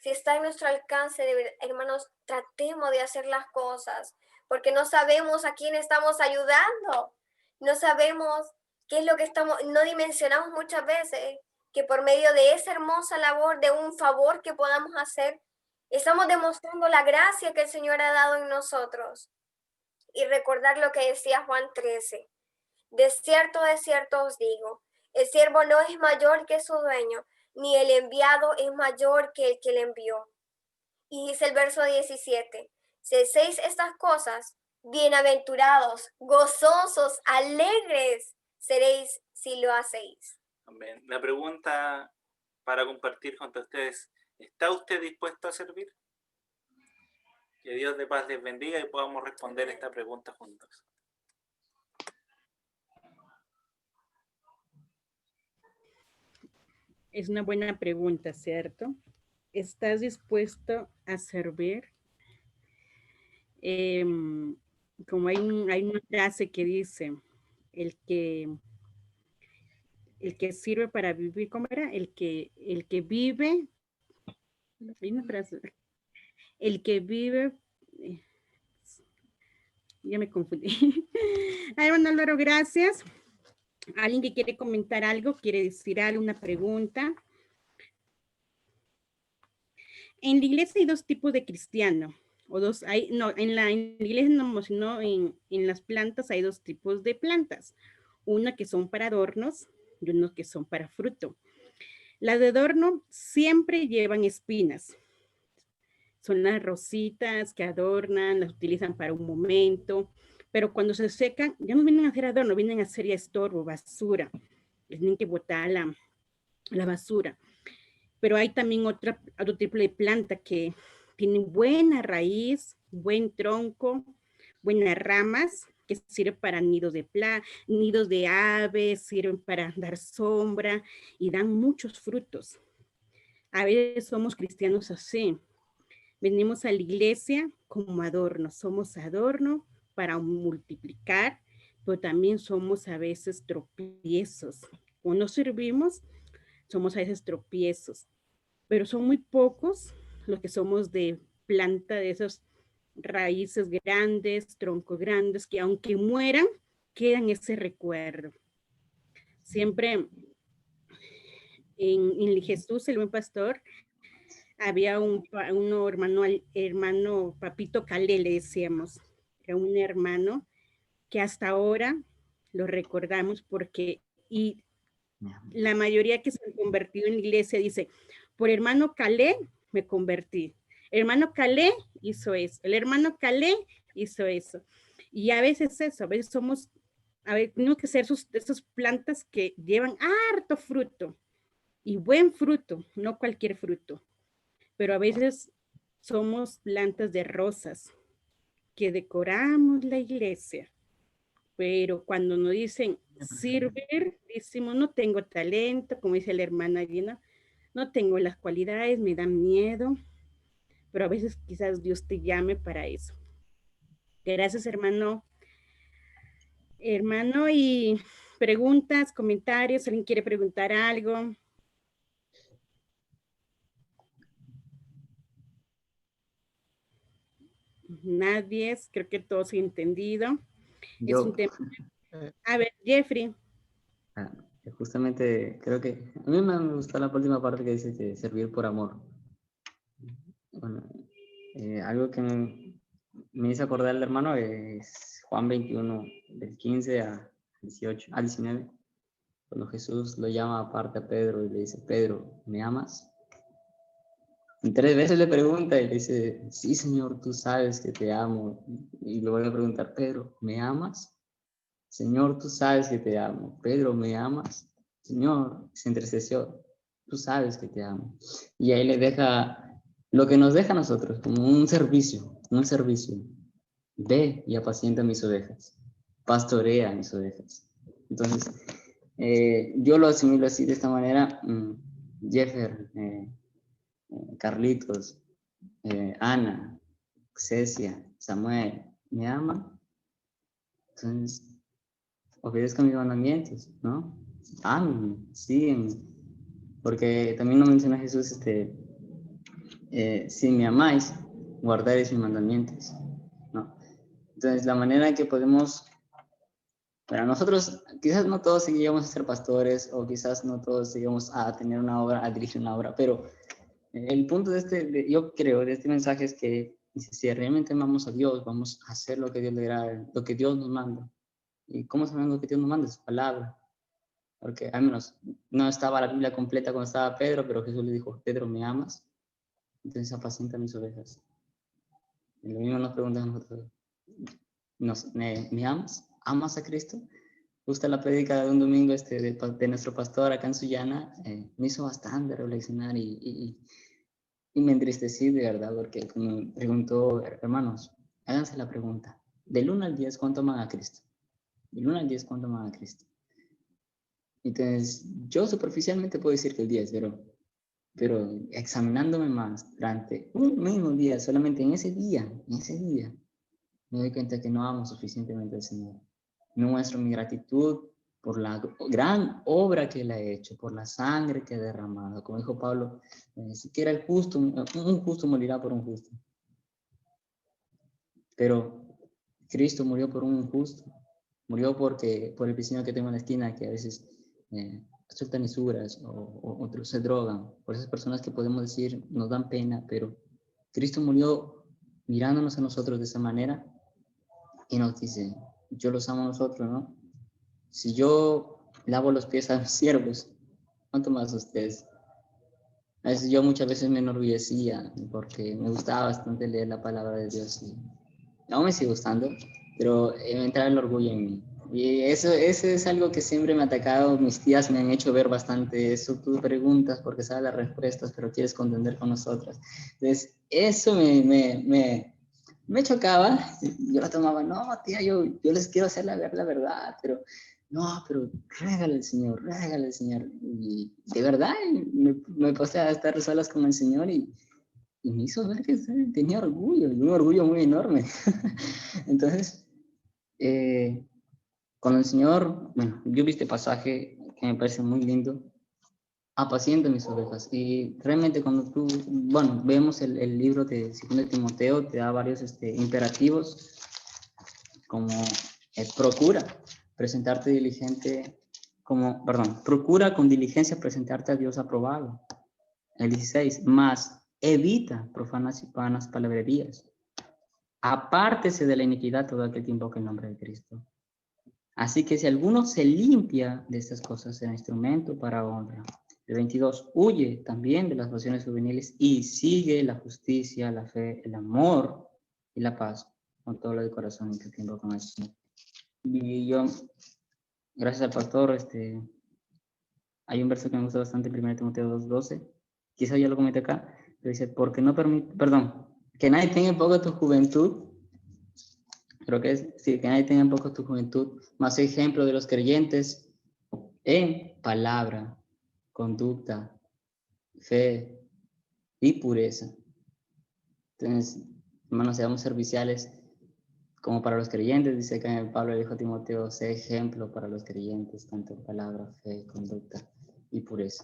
Si está en nuestro alcance, hermanos, tratemos de hacer las cosas, porque no sabemos a quién estamos ayudando. No sabemos qué es lo que no dimensionamos muchas veces que por medio de esa hermosa labor, de un favor que podamos hacer, estamos demostrando la gracia que el Señor ha dado en nosotros. Y recordar lo que decía Juan 13. De cierto os digo, el siervo no es mayor que su dueño, ni el enviado es mayor que el que le envió. Y dice el verso 17, si hacéis estas cosas, bienaventurados, gozosos, alegres seréis si lo hacéis. Amén. La pregunta para compartir junto a ustedes, ¿está usted dispuesto a servir? Que Dios de paz les bendiga y podamos responder esta pregunta juntos. Es una buena pregunta, ¿cierto? ¿Estás dispuesto a servir? Como hay una frase que dice, el que sirve para vivir, ¿cómo era? El que vive, hay una frase, el que vive, ya me confundí. Ay, bueno, Álvaro, gracias. ¿Alguien que quiere comentar algo? ¿Quiere decir algo, una pregunta? En la iglesia hay dos tipos de cristiano, o dos, en la iglesia no, sino en las plantas hay dos tipos de plantas, una que son para adornos y unos que son para fruto. Las de adorno siempre llevan espinas, son las rositas que adornan, las utilizan para un momento, pero cuando se secan, ya no vienen a hacer adorno, vienen a hacer ya estorbo, basura, les tienen que botar la basura. Pero hay también otro tipo de planta que tiene buena raíz, buen tronco, buenas ramas, que sirven para nidos de aves, sirven para dar sombra y dan muchos frutos. A veces somos cristianos así. Venimos a la iglesia como adorno, somos adorno para multiplicar, pero también somos a veces tropiezos. Cuando servimos, somos a veces tropiezos, pero son muy pocos los que somos de planta, de esas raíces grandes, troncos grandes, que aunque mueran, quedan ese recuerdo. Siempre en Jesús, el buen pastor, había un hermano Papito Calé, le decíamos, era un hermano que hasta ahora lo recordamos porque, y la mayoría que se han convertido en la iglesia dice, por hermano Calé me convertí. Hermano Calé hizo eso. El hermano Calé hizo eso. Y a veces eso, a veces tenemos que ser esas plantas que llevan harto fruto y buen fruto, no cualquier fruto. Pero a veces somos plantas de rosas que decoramos la iglesia. Pero cuando nos dicen servir, decimos, no tengo talento, como dice la hermana Gina, no tengo las cualidades, me da miedo, pero a veces quizás Dios te llame para eso. Gracias, hermano. Hermano, y preguntas, comentarios, ¿alguien quiere preguntar algo? Nadie, creo que todos han entendido. Es un tema. A ver, Jeffrey. Justamente creo que a mí me gusta la última parte que dice que servir por amor. Bueno, algo que me hizo acordar el hermano es Juan 21, del 15 a 19, cuando Jesús lo llama aparte a Pedro y le dice, Pedro, ¿me amas? Y 3 veces le pregunta y le dice, sí, Señor, tú sabes que te amo. Y le vuelve a preguntar, Pedro, ¿me amas? Señor, tú sabes que te amo. Pedro, ¿me amas? Señor, se entristeció, tú sabes que te amo. Y ahí le deja lo que nos deja a nosotros, como un servicio. Ve y apacienta mis ovejas, pastorea mis ovejas. Entonces, yo lo asimilo así de esta manera. Jeffer, Carlitos, Ana, Cecia, Samuel, ¿me aman? Entonces, obedezcan mis mandamientos, ¿no? Amen, siguen. Porque también nos menciona Jesús, si me amáis, guardaréis mis mandamientos, ¿no? Entonces, la manera en que podemos, para nosotros, quizás no todos lleguemos a ser pastores, o quizás no todos lleguemos a tener una obra, a dirigir una obra, pero el punto yo creo, de este mensaje es que si realmente amamos a Dios, vamos a hacer lo que Dios le agrada, lo que Dios nos manda. ¿Y cómo sabemos que Dios nos manda? Su palabra. Porque al menos no estaba la Biblia completa cuando estaba Pedro, pero Jesús le dijo, Pedro, ¿me amas? Entonces apacienta mis ovejas. Y lo mismo nos preguntan a nosotros, ¿me amas? ¿Amas a Cristo? Justo la prédica de un domingo de nuestro pastor acá en Sullana me hizo bastante reflexionar y me entristecí de verdad, porque me preguntó, hermanos, háganse la pregunta, del 1 al 10, ¿cuánto aman a Cristo? Del 1 al 10, ¿cuánto aman a Cristo? Entonces, yo superficialmente puedo decir que el 10, pero examinándome más durante un mismo día, solamente en ese día, me doy cuenta que no amo suficientemente al Señor. No muestro mi gratitud por la gran obra que Él ha hecho, por la sangre que ha derramado. Como dijo Pablo, siquiera el justo, un justo morirá por un justo. Pero Cristo murió por un injusto. Murió por el vecino que tengo en la esquina, que a veces sueltan lisuras o otros se drogan. Por esas personas que podemos decir nos dan pena, pero Cristo murió mirándonos a nosotros de esa manera y nos dice, yo los amo a nosotros, ¿no? Si yo lavo los pies a mis siervos, ¿cuánto más a ustedes? A veces yo muchas veces me enorgullecía porque me gustaba bastante leer la palabra de Dios y aún me sigue gustando, pero me entraba el orgullo en mí. Y eso es algo que siempre me ha atacado. Mis tías me han hecho ver bastante eso. Tú preguntas porque sabes las respuestas, pero quieres contender con nosotras. Entonces, eso me chocaba. Yo la tomaba, no, tía, yo les quiero hacer la verdad, pero no, pero régale al Señor. Y de verdad, me pasé a estar solas con el Señor y me hizo ver que tenía orgullo, y un orgullo muy enorme. Entonces, cuando el Señor, bueno, yo vi este pasaje que me parece muy lindo, apacienta mis ovejas. Y realmente cuando tú, bueno, vemos el libro de 2 Timoteo, te da varios imperativos, como procura presentarte diligente, procura con diligencia presentarte a Dios aprobado. El 16, más evita profanas y vanas palabrerías. Apártese de la iniquidad todo aquel tiempo que el nombre de Cristo. Así que si alguno se limpia de estas cosas, será instrumento para honra. El 22, huye también de las pasiones juveniles y sigue la justicia, la fe, el amor y la paz con todo lo de corazón en tu tiempo con el Señor. Y yo, gracias al pastor, hay un verso que me gusta bastante, 1 Timoteo 2:12, quizá yo lo comenté acá, pero dice, porque no permite, que nadie tenga en poco tu juventud, creo que es, sí, que nadie tenga en poco tu juventud, más ejemplo de los creyentes en palabra, conducta, fe y pureza. Entonces, hermanos, seamos serviciales como para los creyentes, dice que Pablo le dijo a Timoteo, sé ejemplo para los creyentes, tanto en palabra, fe, conducta y pureza.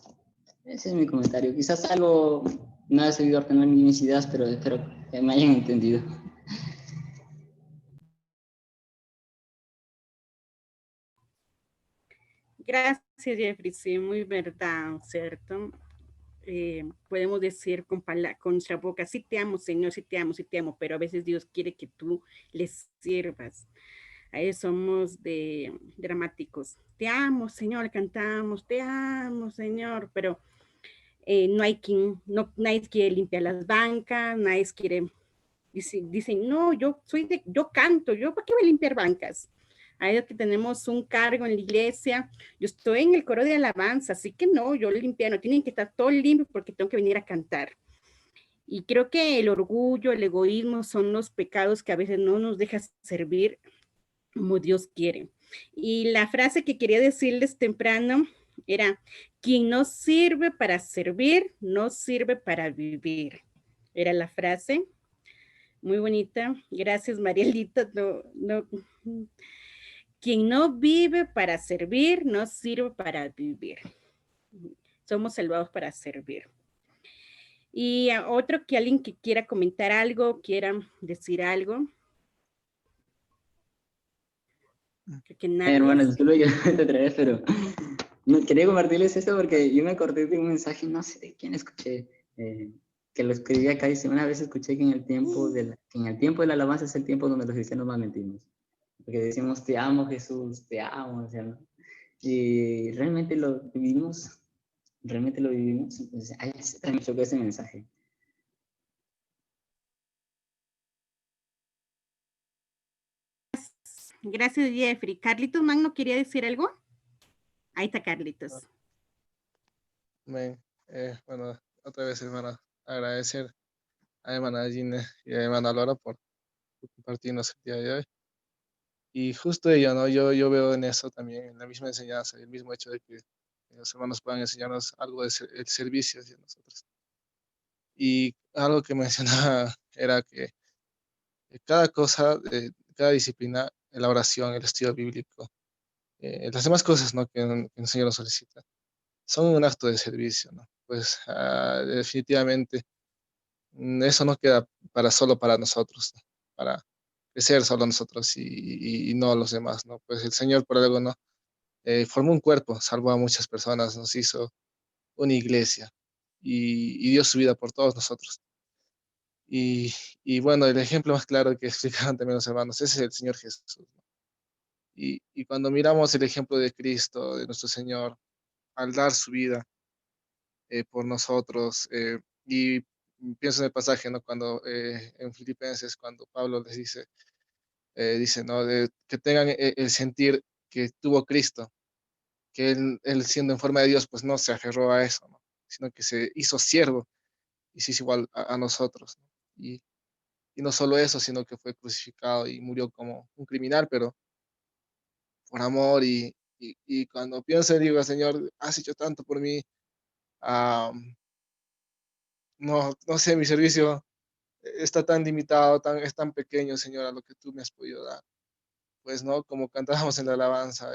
Ese es mi comentario. Quizás algo no he seguido ordenar mis ideas, pero espero que me hayan entendido. Gracias, Jeffrey. Sí, muy verdad, ¿cierto? Podemos decir con nuestra boca, sí te amo, Señor, sí te amo, pero a veces Dios quiere que tú les sirvas. Ahí somos dramáticos. Te amo, Señor, cantamos, te amo, Señor, pero nadie quiere limpiar las bancas, nadie quiere, dicen, no, yo canto, ¿yo para qué voy a limpiar bancas? Ahí es que tenemos un cargo en la iglesia, yo estoy en el coro de alabanza, así que no, yo limpiar, no tienen que estar todo limpio porque tengo que venir a cantar. Y creo que el orgullo, el egoísmo son los pecados que a veces no nos dejan servir como Dios quiere. Y la frase que quería decirles temprano era, quien no sirve para servir, no sirve para vivir. Era la frase. Muy bonita. Gracias, Marielita. Quien no vive para servir, no sirve para vivir. Somos salvados para servir. Y a otro que alguien que quiera comentar algo, quiera decir algo. Que nadie. Hermano, disculpe que te traes, pero no, quería compartirles esto porque yo me acordé de un mensaje, no sé de quién escuché, que lo escribí acá. Dice, una vez escuché que en el tiempo de la alabanza es el tiempo donde los cristianos más mentimos. porque decimos, te amo Jesús, te amo, o sea, ¿no? Y realmente lo vivimos, entonces, ahí me chocó ese mensaje. Gracias, Jeffrey. Carlitos Magno, ¿quería decir algo? Ahí está Carlitos. Amén. Bueno, otra vez, hermana, agradecer a hermana Gina y a hermana Laura por compartirnos el día de hoy. Y justo ello, ¿no? Yo veo en eso también, en la misma enseñanza, el mismo hecho de que los hermanos puedan enseñarnos algo del el servicio hacia nosotros. Y algo que mencionaba era que cada cosa, cada disciplina, la oración, el estudio bíblico, las demás cosas, ¿no? Que el Señor nos solicita, son un acto de servicio, ¿no? Pues definitivamente eso no queda solo para nosotros, ¿no? Para crecer solo nosotros y no los demás, ¿no? Pues el Señor por algo, ¿no? Formó un cuerpo, salvó a muchas personas, nos hizo una iglesia y dio su vida por todos nosotros. Y, y bueno, el ejemplo más claro que explicaron también los hermanos, ese es el Señor Jesús, ¿no? Y cuando miramos el ejemplo de Cristo, de nuestro Señor, al dar su vida por nosotros, y pienso en el pasaje, ¿no? Cuando en Filipenses, cuando Pablo les dice, ¿no? Que tengan el sentir que tuvo Cristo, que él siendo en forma de Dios, pues no se aferró a eso, ¿no? Sino que se hizo siervo y se hizo igual a nosotros, ¿no? Y no solo eso, sino que fue crucificado y murió como un criminal, pero por amor. Y cuando pienso, digo, Señor, has hecho tanto por mí, ah, no sé, mi servicio está tan limitado, es tan pequeño, Señor, a lo que tú me has podido dar. Pues, ¿no? Como cantábamos en la alabanza,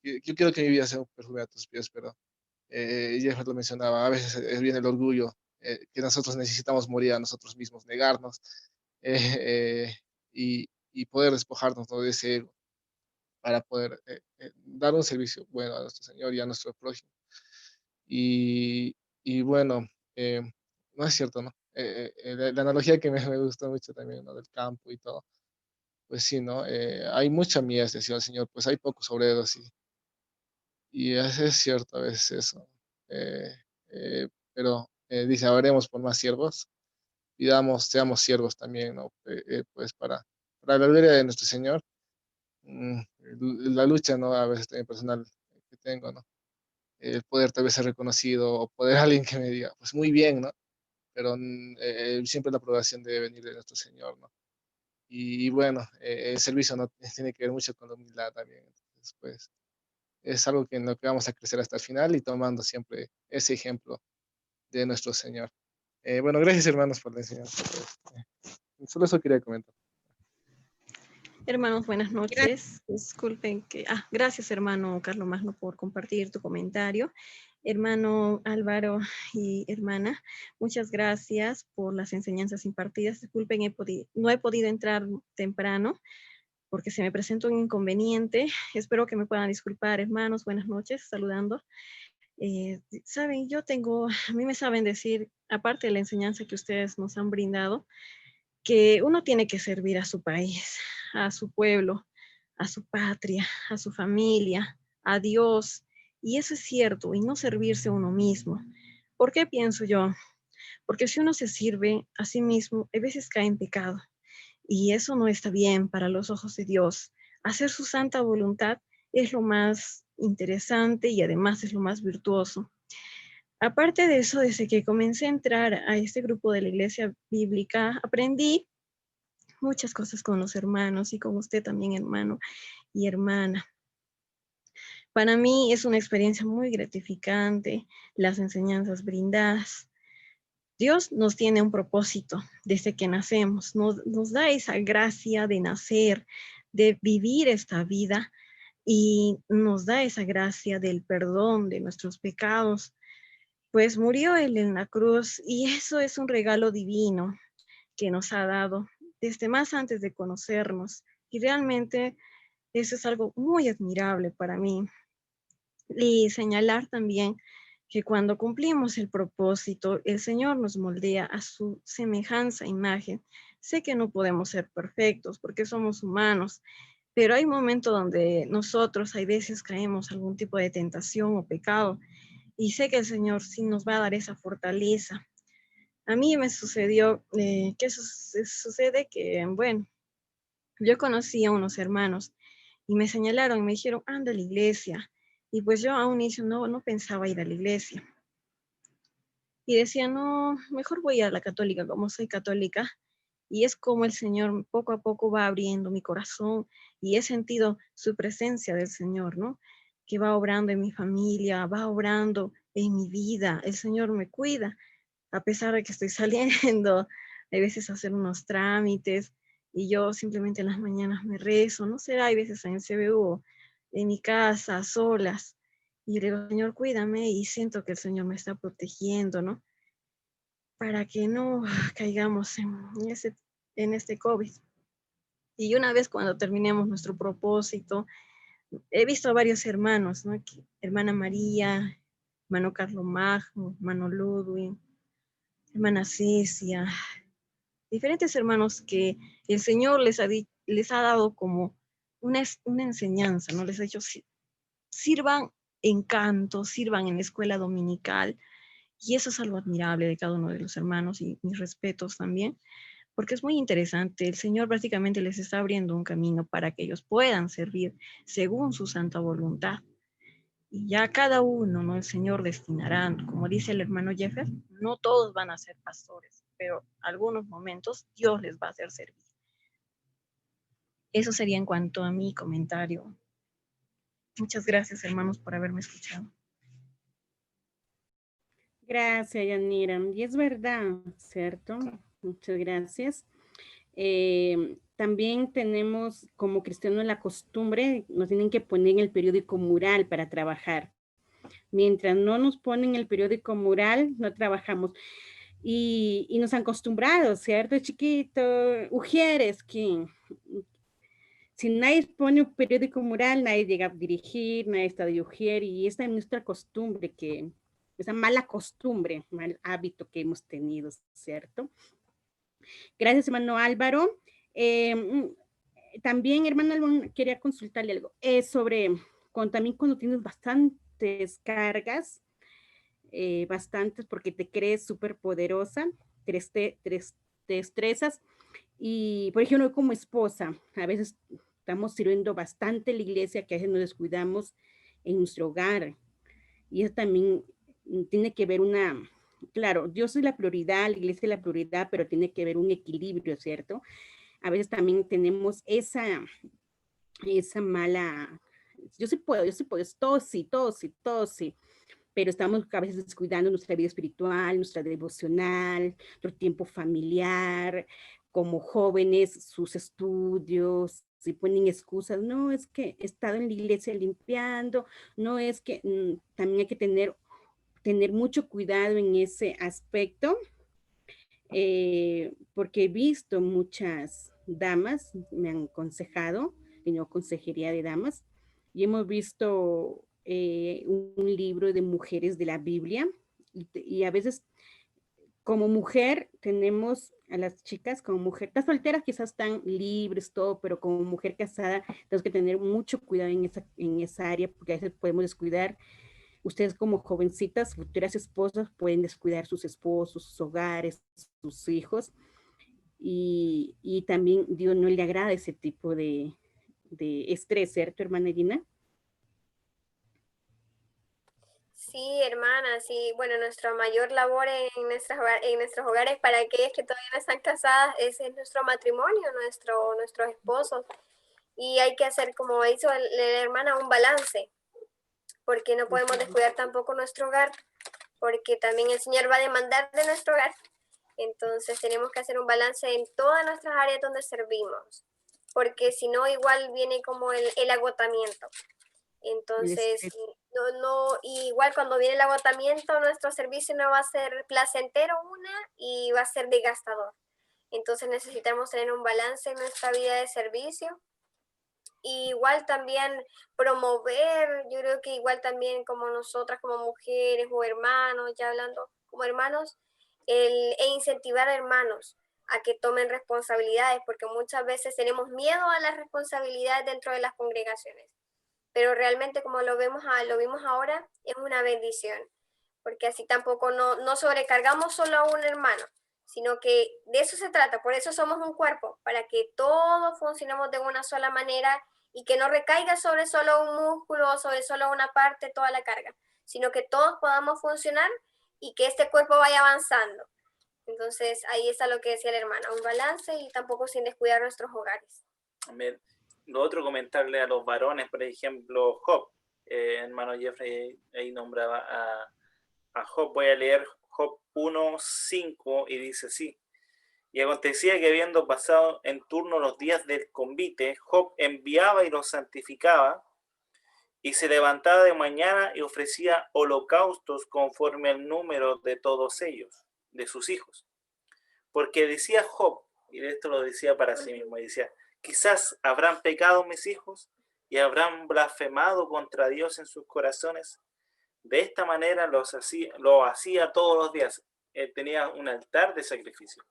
yo quiero que mi vida sea un perfume a tus pies, pero Jeff lo mencionaba, a veces viene el orgullo, que nosotros necesitamos morir a nosotros mismos, negarnos y poder despojarnos, ¿no? De ese ego para poder dar un servicio bueno a nuestro Señor y a nuestro prójimo. Y bueno, eh, no es cierto, ¿no? La analogía que me gustó mucho también, ¿no? Del campo y todo. Pues sí, ¿no? Hay mucha mies, decía el Señor, pues hay pocos obreros y es cierto a veces eso. Eh, pero dice, oremos por más siervos, seamos siervos también, ¿no? Pues para la gloria de nuestro Señor, mm, la lucha, ¿no? A veces también personal que tengo, ¿no? El poder tal vez ser reconocido o poder alguien que me diga, pues muy bien, ¿no? Pero siempre la aprobación debe venir de nuestro Señor, ¿no? Y bueno, el servicio no tiene que ver mucho con la humildad también. Entonces, pues es algo que en lo que vamos a crecer hasta el final y tomando siempre ese ejemplo de nuestro Señor. Bueno, gracias hermanos por la enseñanza. Solo eso quería comentar. Hermanos, buenas noches. Disculpen que... gracias, hermano Carlos Magno, por compartir tu comentario. Hermano Álvaro y hermana, muchas gracias por las enseñanzas impartidas. Disculpen, no he podido entrar temprano porque se me presentó un inconveniente. Espero que me puedan disculpar, hermanos. Buenas noches, saludando. Saben, a mí me saben decir, aparte de la enseñanza que ustedes nos han brindado, que uno tiene que servir a su país, a su pueblo, a su patria, a su familia, a Dios. Y eso es cierto, y no servirse a uno mismo. ¿Por qué pienso yo? Porque si uno se sirve a sí mismo, a veces cae en pecado. Y eso no está bien para los ojos de Dios. Hacer su santa voluntad es lo más interesante y además es lo más virtuoso. Aparte de eso, desde que comencé a entrar a este grupo de la Iglesia Bíblica, aprendí muchas cosas con los hermanos y con usted también, hermano y hermana. Para mí es una experiencia muy gratificante, las enseñanzas brindadas. Dios nos tiene un propósito desde que nacemos, nos da esa gracia de nacer, de vivir esta vida y nos da esa gracia del perdón de nuestros pecados. Pues murió Él en la cruz y eso es un regalo divino que nos ha dado desde más antes de conocernos. Y realmente eso es algo muy admirable para mí. Y señalar también que cuando cumplimos el propósito, el Señor nos moldea a su semejanza, imagen. Sé que no podemos ser perfectos porque somos humanos, Pero hay momentos donde nosotros hay veces caemos en algún tipo de tentación o pecado, y sé que el Señor sí nos va a dar esa fortaleza. A mí me sucedió, sucede que, bueno, yo conocí a unos hermanos y me señalaron, me dijeron, anda a la iglesia. Y pues yo a un inicio no pensaba ir a la iglesia. Y decía, no, mejor voy a la católica, como soy católica. Y es como el Señor poco a poco va abriendo mi corazón y he sentido su presencia del Señor, ¿no? Que va obrando en mi familia, va obrando en mi vida. El Señor me cuida, a pesar de que estoy saliendo, hay veces a hacer unos trámites y yo simplemente en las mañanas me rezo, no sé, hay veces en el CBU, en mi casa, solas. Y le digo, Señor, cuídame y siento que el Señor me está protegiendo, ¿no? Para que no caigamos en este COVID. Y una vez cuando terminemos nuestro propósito, he visto a varios hermanos, ¿no? Hermana María, hermano Carlos Magno, hermano Ludwig, hermana Cecia, diferentes hermanos que el Señor les ha dado como una enseñanza, ¿no? Les ha dicho, sirvan en canto, sirvan en la escuela dominical, y eso es algo admirable de cada uno de los hermanos y mis respetos también, porque es muy interesante. El Señor prácticamente les está abriendo un camino para que ellos puedan servir según su santa voluntad. Y ya cada uno, ¿no? El Señor destinará, como dice el hermano Jeffer, no todos van a ser pastores, pero algunos momentos Dios les va a hacer servir. Eso sería en cuanto a mi comentario. Muchas gracias, hermanos, por haberme escuchado. Gracias, Yanira. Y es verdad, ¿cierto? Muchas gracias. También tenemos como cristianos la costumbre, nos tienen que poner en el periódico mural para trabajar. Mientras no nos ponen el periódico mural, no trabajamos. Y nos han acostumbrado, ¿cierto? Chiquito, ujieres, que si nadie pone un periódico mural, nadie llega a dirigir, nadie está de ujier, y esta es nuestra costumbre, esa mala costumbre, mal hábito que hemos tenido, ¿cierto? Gracias, hermano Álvaro. También, hermano Álvaro, quería consultarle algo también cuando tienes bastantes cargas, bastantes porque te crees súper poderosa, te estresas y, por ejemplo, como esposa, a veces estamos sirviendo bastante en la iglesia que a veces nos descuidamos en nuestro hogar y eso también tiene que ver claro, Dios es la prioridad, la iglesia es la prioridad, pero tiene que haber un equilibrio, ¿cierto? A veces también tenemos esa mala, yo sí puedo, todo sí, pero estamos a veces descuidando nuestra vida espiritual, nuestra devocional, nuestro tiempo familiar, como jóvenes, sus estudios, si ponen excusas, no es que he estado en la iglesia limpiando, no es que también hay que tener mucho cuidado en ese aspecto, porque he visto muchas damas, me han aconsejado, tengo consejería de damas, y hemos visto un libro de mujeres de la Biblia, y a veces como mujer tenemos a las chicas, como mujer, las solteras quizás están libres, todo, pero como mujer casada tenemos que tener mucho cuidado en esa área, porque a veces podemos descuidar. Ustedes como jovencitas, futuras esposas, pueden descuidar sus esposos, sus hogares, sus hijos, y también Dios no le agrada ese tipo de estrés, ¿cierto, hermana Irina? Sí, hermana, sí. Bueno, nuestra mayor labor en nuestros hogares para aquellas que todavía no están casadas es nuestro matrimonio, nuestros esposos. Y hay que hacer, como hizo la hermana, un balance, porque no podemos descuidar tampoco nuestro hogar, porque también el Señor va a demandar de nuestro hogar. Entonces tenemos que hacer un balance en todas nuestras áreas donde servimos, porque si no igual viene como el agotamiento. Entonces, igual cuando viene el agotamiento, nuestro servicio no va a ser placentero y va a ser desgastador. Entonces necesitamos tener un balance en nuestra vida de servicio. Y igual también promover, yo creo que igual también como nosotras como mujeres o hermanos, ya hablando como hermanos, e incentivar a hermanos, a que tomen responsabilidades, porque muchas veces tenemos miedo a las responsabilidades dentro de las congregaciones. Pero realmente, como lo vimos ahora, es una bendición, porque así tampoco no sobrecargamos solo a un hermano, sino que de eso se trata. Por eso somos un cuerpo, para que todos funcionemos de una sola manera y que no recaiga sobre solo un músculo o sobre solo una parte toda la carga, sino que todos podamos funcionar y que este cuerpo vaya avanzando. Entonces ahí está lo que decía el hermano, un balance y tampoco sin descuidar nuestros hogares. Amén. Lo otro, comentarle a los varones, por ejemplo, Job. Hermano Jeffrey ahí nombraba a Job. Voy a leer Job 1:5 y dice así: y acontecía que habiendo pasado en turno los días del convite, Job enviaba y los santificaba, y se levantaba de mañana y ofrecía holocaustos conforme al número de todos ellos, de sus hijos. Porque decía Job, y esto lo decía para sí mismo, y decía: quizás habrán pecado mis hijos y habrán blasfemado contra Dios en sus corazones. De esta manera lo hacía todos los días. Tenía un altar de sacrificio.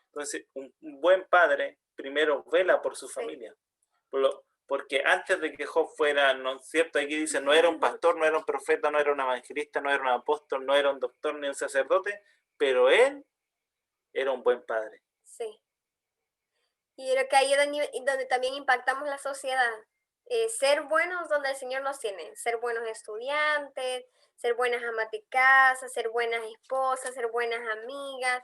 Entonces, un buen padre primero vela por su familia. Porque antes de que Job fuera, ¿no es cierto? Aquí dice, no era un pastor, no era un profeta, no era un evangelista, no era un apóstol, no era un doctor ni un sacerdote, pero él era un buen padre. Sí. Y creo que ahí es donde también impactamos la sociedad. Ser buenos donde el Señor nos tiene. Ser buenos estudiantes, ser buenas amas de casa, ser buenas esposas, ser buenas amigas.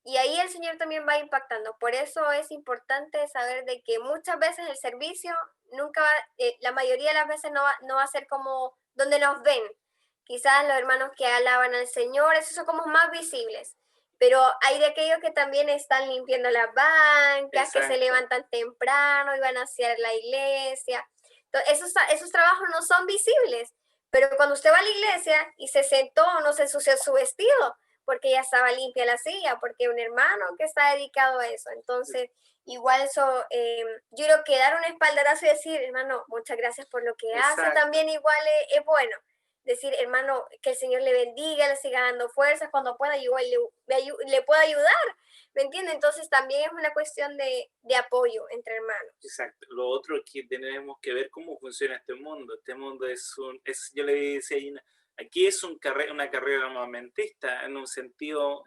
Y ahí el Señor también va impactando. Por eso es importante saber de que muchas veces el servicio nunca va, la mayoría de las veces no va a ser como donde nos ven. Quizás los hermanos que alaban al Señor, esos son como más visibles. Pero hay de aquellos que también están limpiando las bancas, Exacto. Que se levantan temprano y van a hacer la iglesia. Entonces, esos trabajos no son visibles. Pero cuando usted va a la iglesia y se sentó, no se ensució su vestido, porque ya estaba limpia la silla, porque un hermano que está dedicado a eso. Entonces, igual eso, yo creo que dar un espaldarazo y decir, hermano, muchas gracias por lo que hace, también igual es bueno. Decir, hermano, que el Señor le bendiga, le siga dando fuerzas cuando pueda, igual le pueda ayudar, ¿me entiende? Entonces también es una cuestión de apoyo entre hermanos. Exacto. Lo otro es que tenemos que ver cómo funciona este mundo. Este mundo yo le decía aquí es una carrera armamentista en un sentido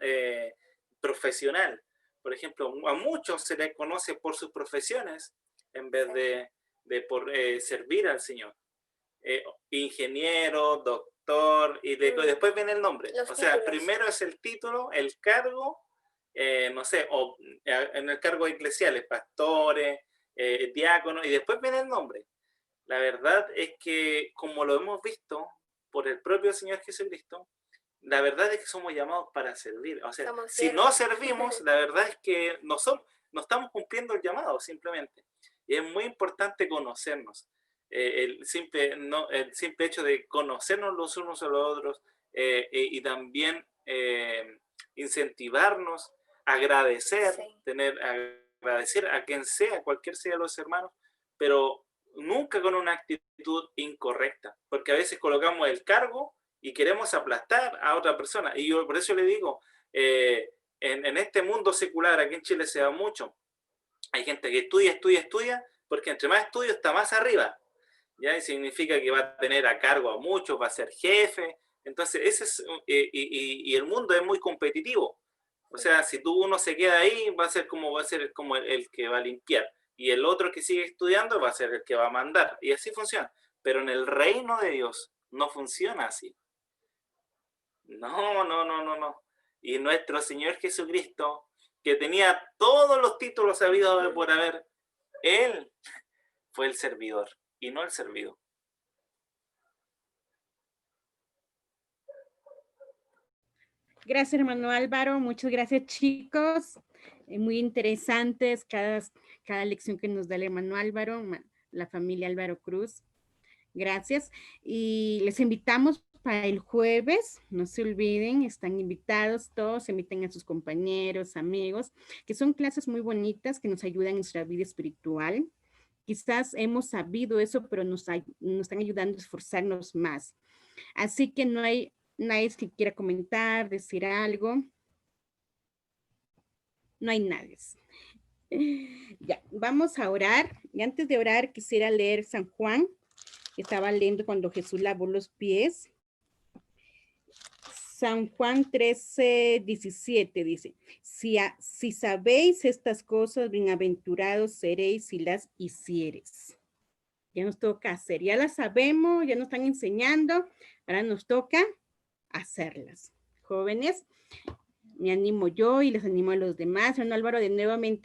profesional. Por ejemplo, a muchos se les conoce por sus profesiones en vez de por servir al Señor. Ingeniero, doctor, y después viene el nombre. Los o sea, títulos. Primero es el título, el cargo, no sé, o en el cargo eclesiales, pastores, diáconos, y después viene el nombre. La verdad es que, como lo hemos visto por el propio Señor Jesucristo, la verdad es que somos llamados para servir. O sea, si no servimos, la verdad es que no estamos cumpliendo el llamado, simplemente. Y es muy importante conocernos. El simple hecho de conocernos los unos a los otros y también incentivarnos, agradecer, agradecer a quien sea, cualquier sea los hermanos, pero nunca con una actitud incorrecta, porque a veces colocamos el cargo y queremos aplastar a otra persona. Y yo por eso le digo, en este mundo secular, aquí en Chile se da mucho, hay gente que estudia, porque entre más estudio está más arriba, ¿ya? Y significa que va a tener a cargo a muchos, va a ser jefe. Entonces, y el mundo es muy competitivo. O sea, si uno se queda ahí, va a ser como el que va a limpiar. Y el otro que sigue estudiando va a ser el que va a mandar. Y así funciona. Pero en el reino de Dios no funciona así. No. Y nuestro Señor Jesucristo, que tenía todos los títulos habidos por haber, Él fue el servidor y no el servido. Gracias, hermano Álvaro. Muchas gracias, chicos. Muy interesantes cada lección que nos da el hermano Álvaro, la familia Álvaro Cruz. Gracias. Y les invitamos para el jueves. No se olviden, están invitados todos. Inviten a sus compañeros, amigos, que son clases muy bonitas que nos ayudan en nuestra vida espiritual. Quizás hemos sabido eso, pero nos están ayudando a esforzarnos más. Así que no hay nadie que quiera comentar, decir algo. No hay nadie. Ya, vamos a orar. Y antes de orar, quisiera leer San Juan, que estaba leyendo cuando Jesús lavó los pies. San Juan 13:17 dice, si sabéis estas cosas, bienaventurados seréis si las hicieres. Ya nos toca hacer, ya las sabemos, ya nos están enseñando, ahora nos toca hacerlas. Jóvenes, me animo yo y les animo a los demás. Hermano Álvaro, de nuevamente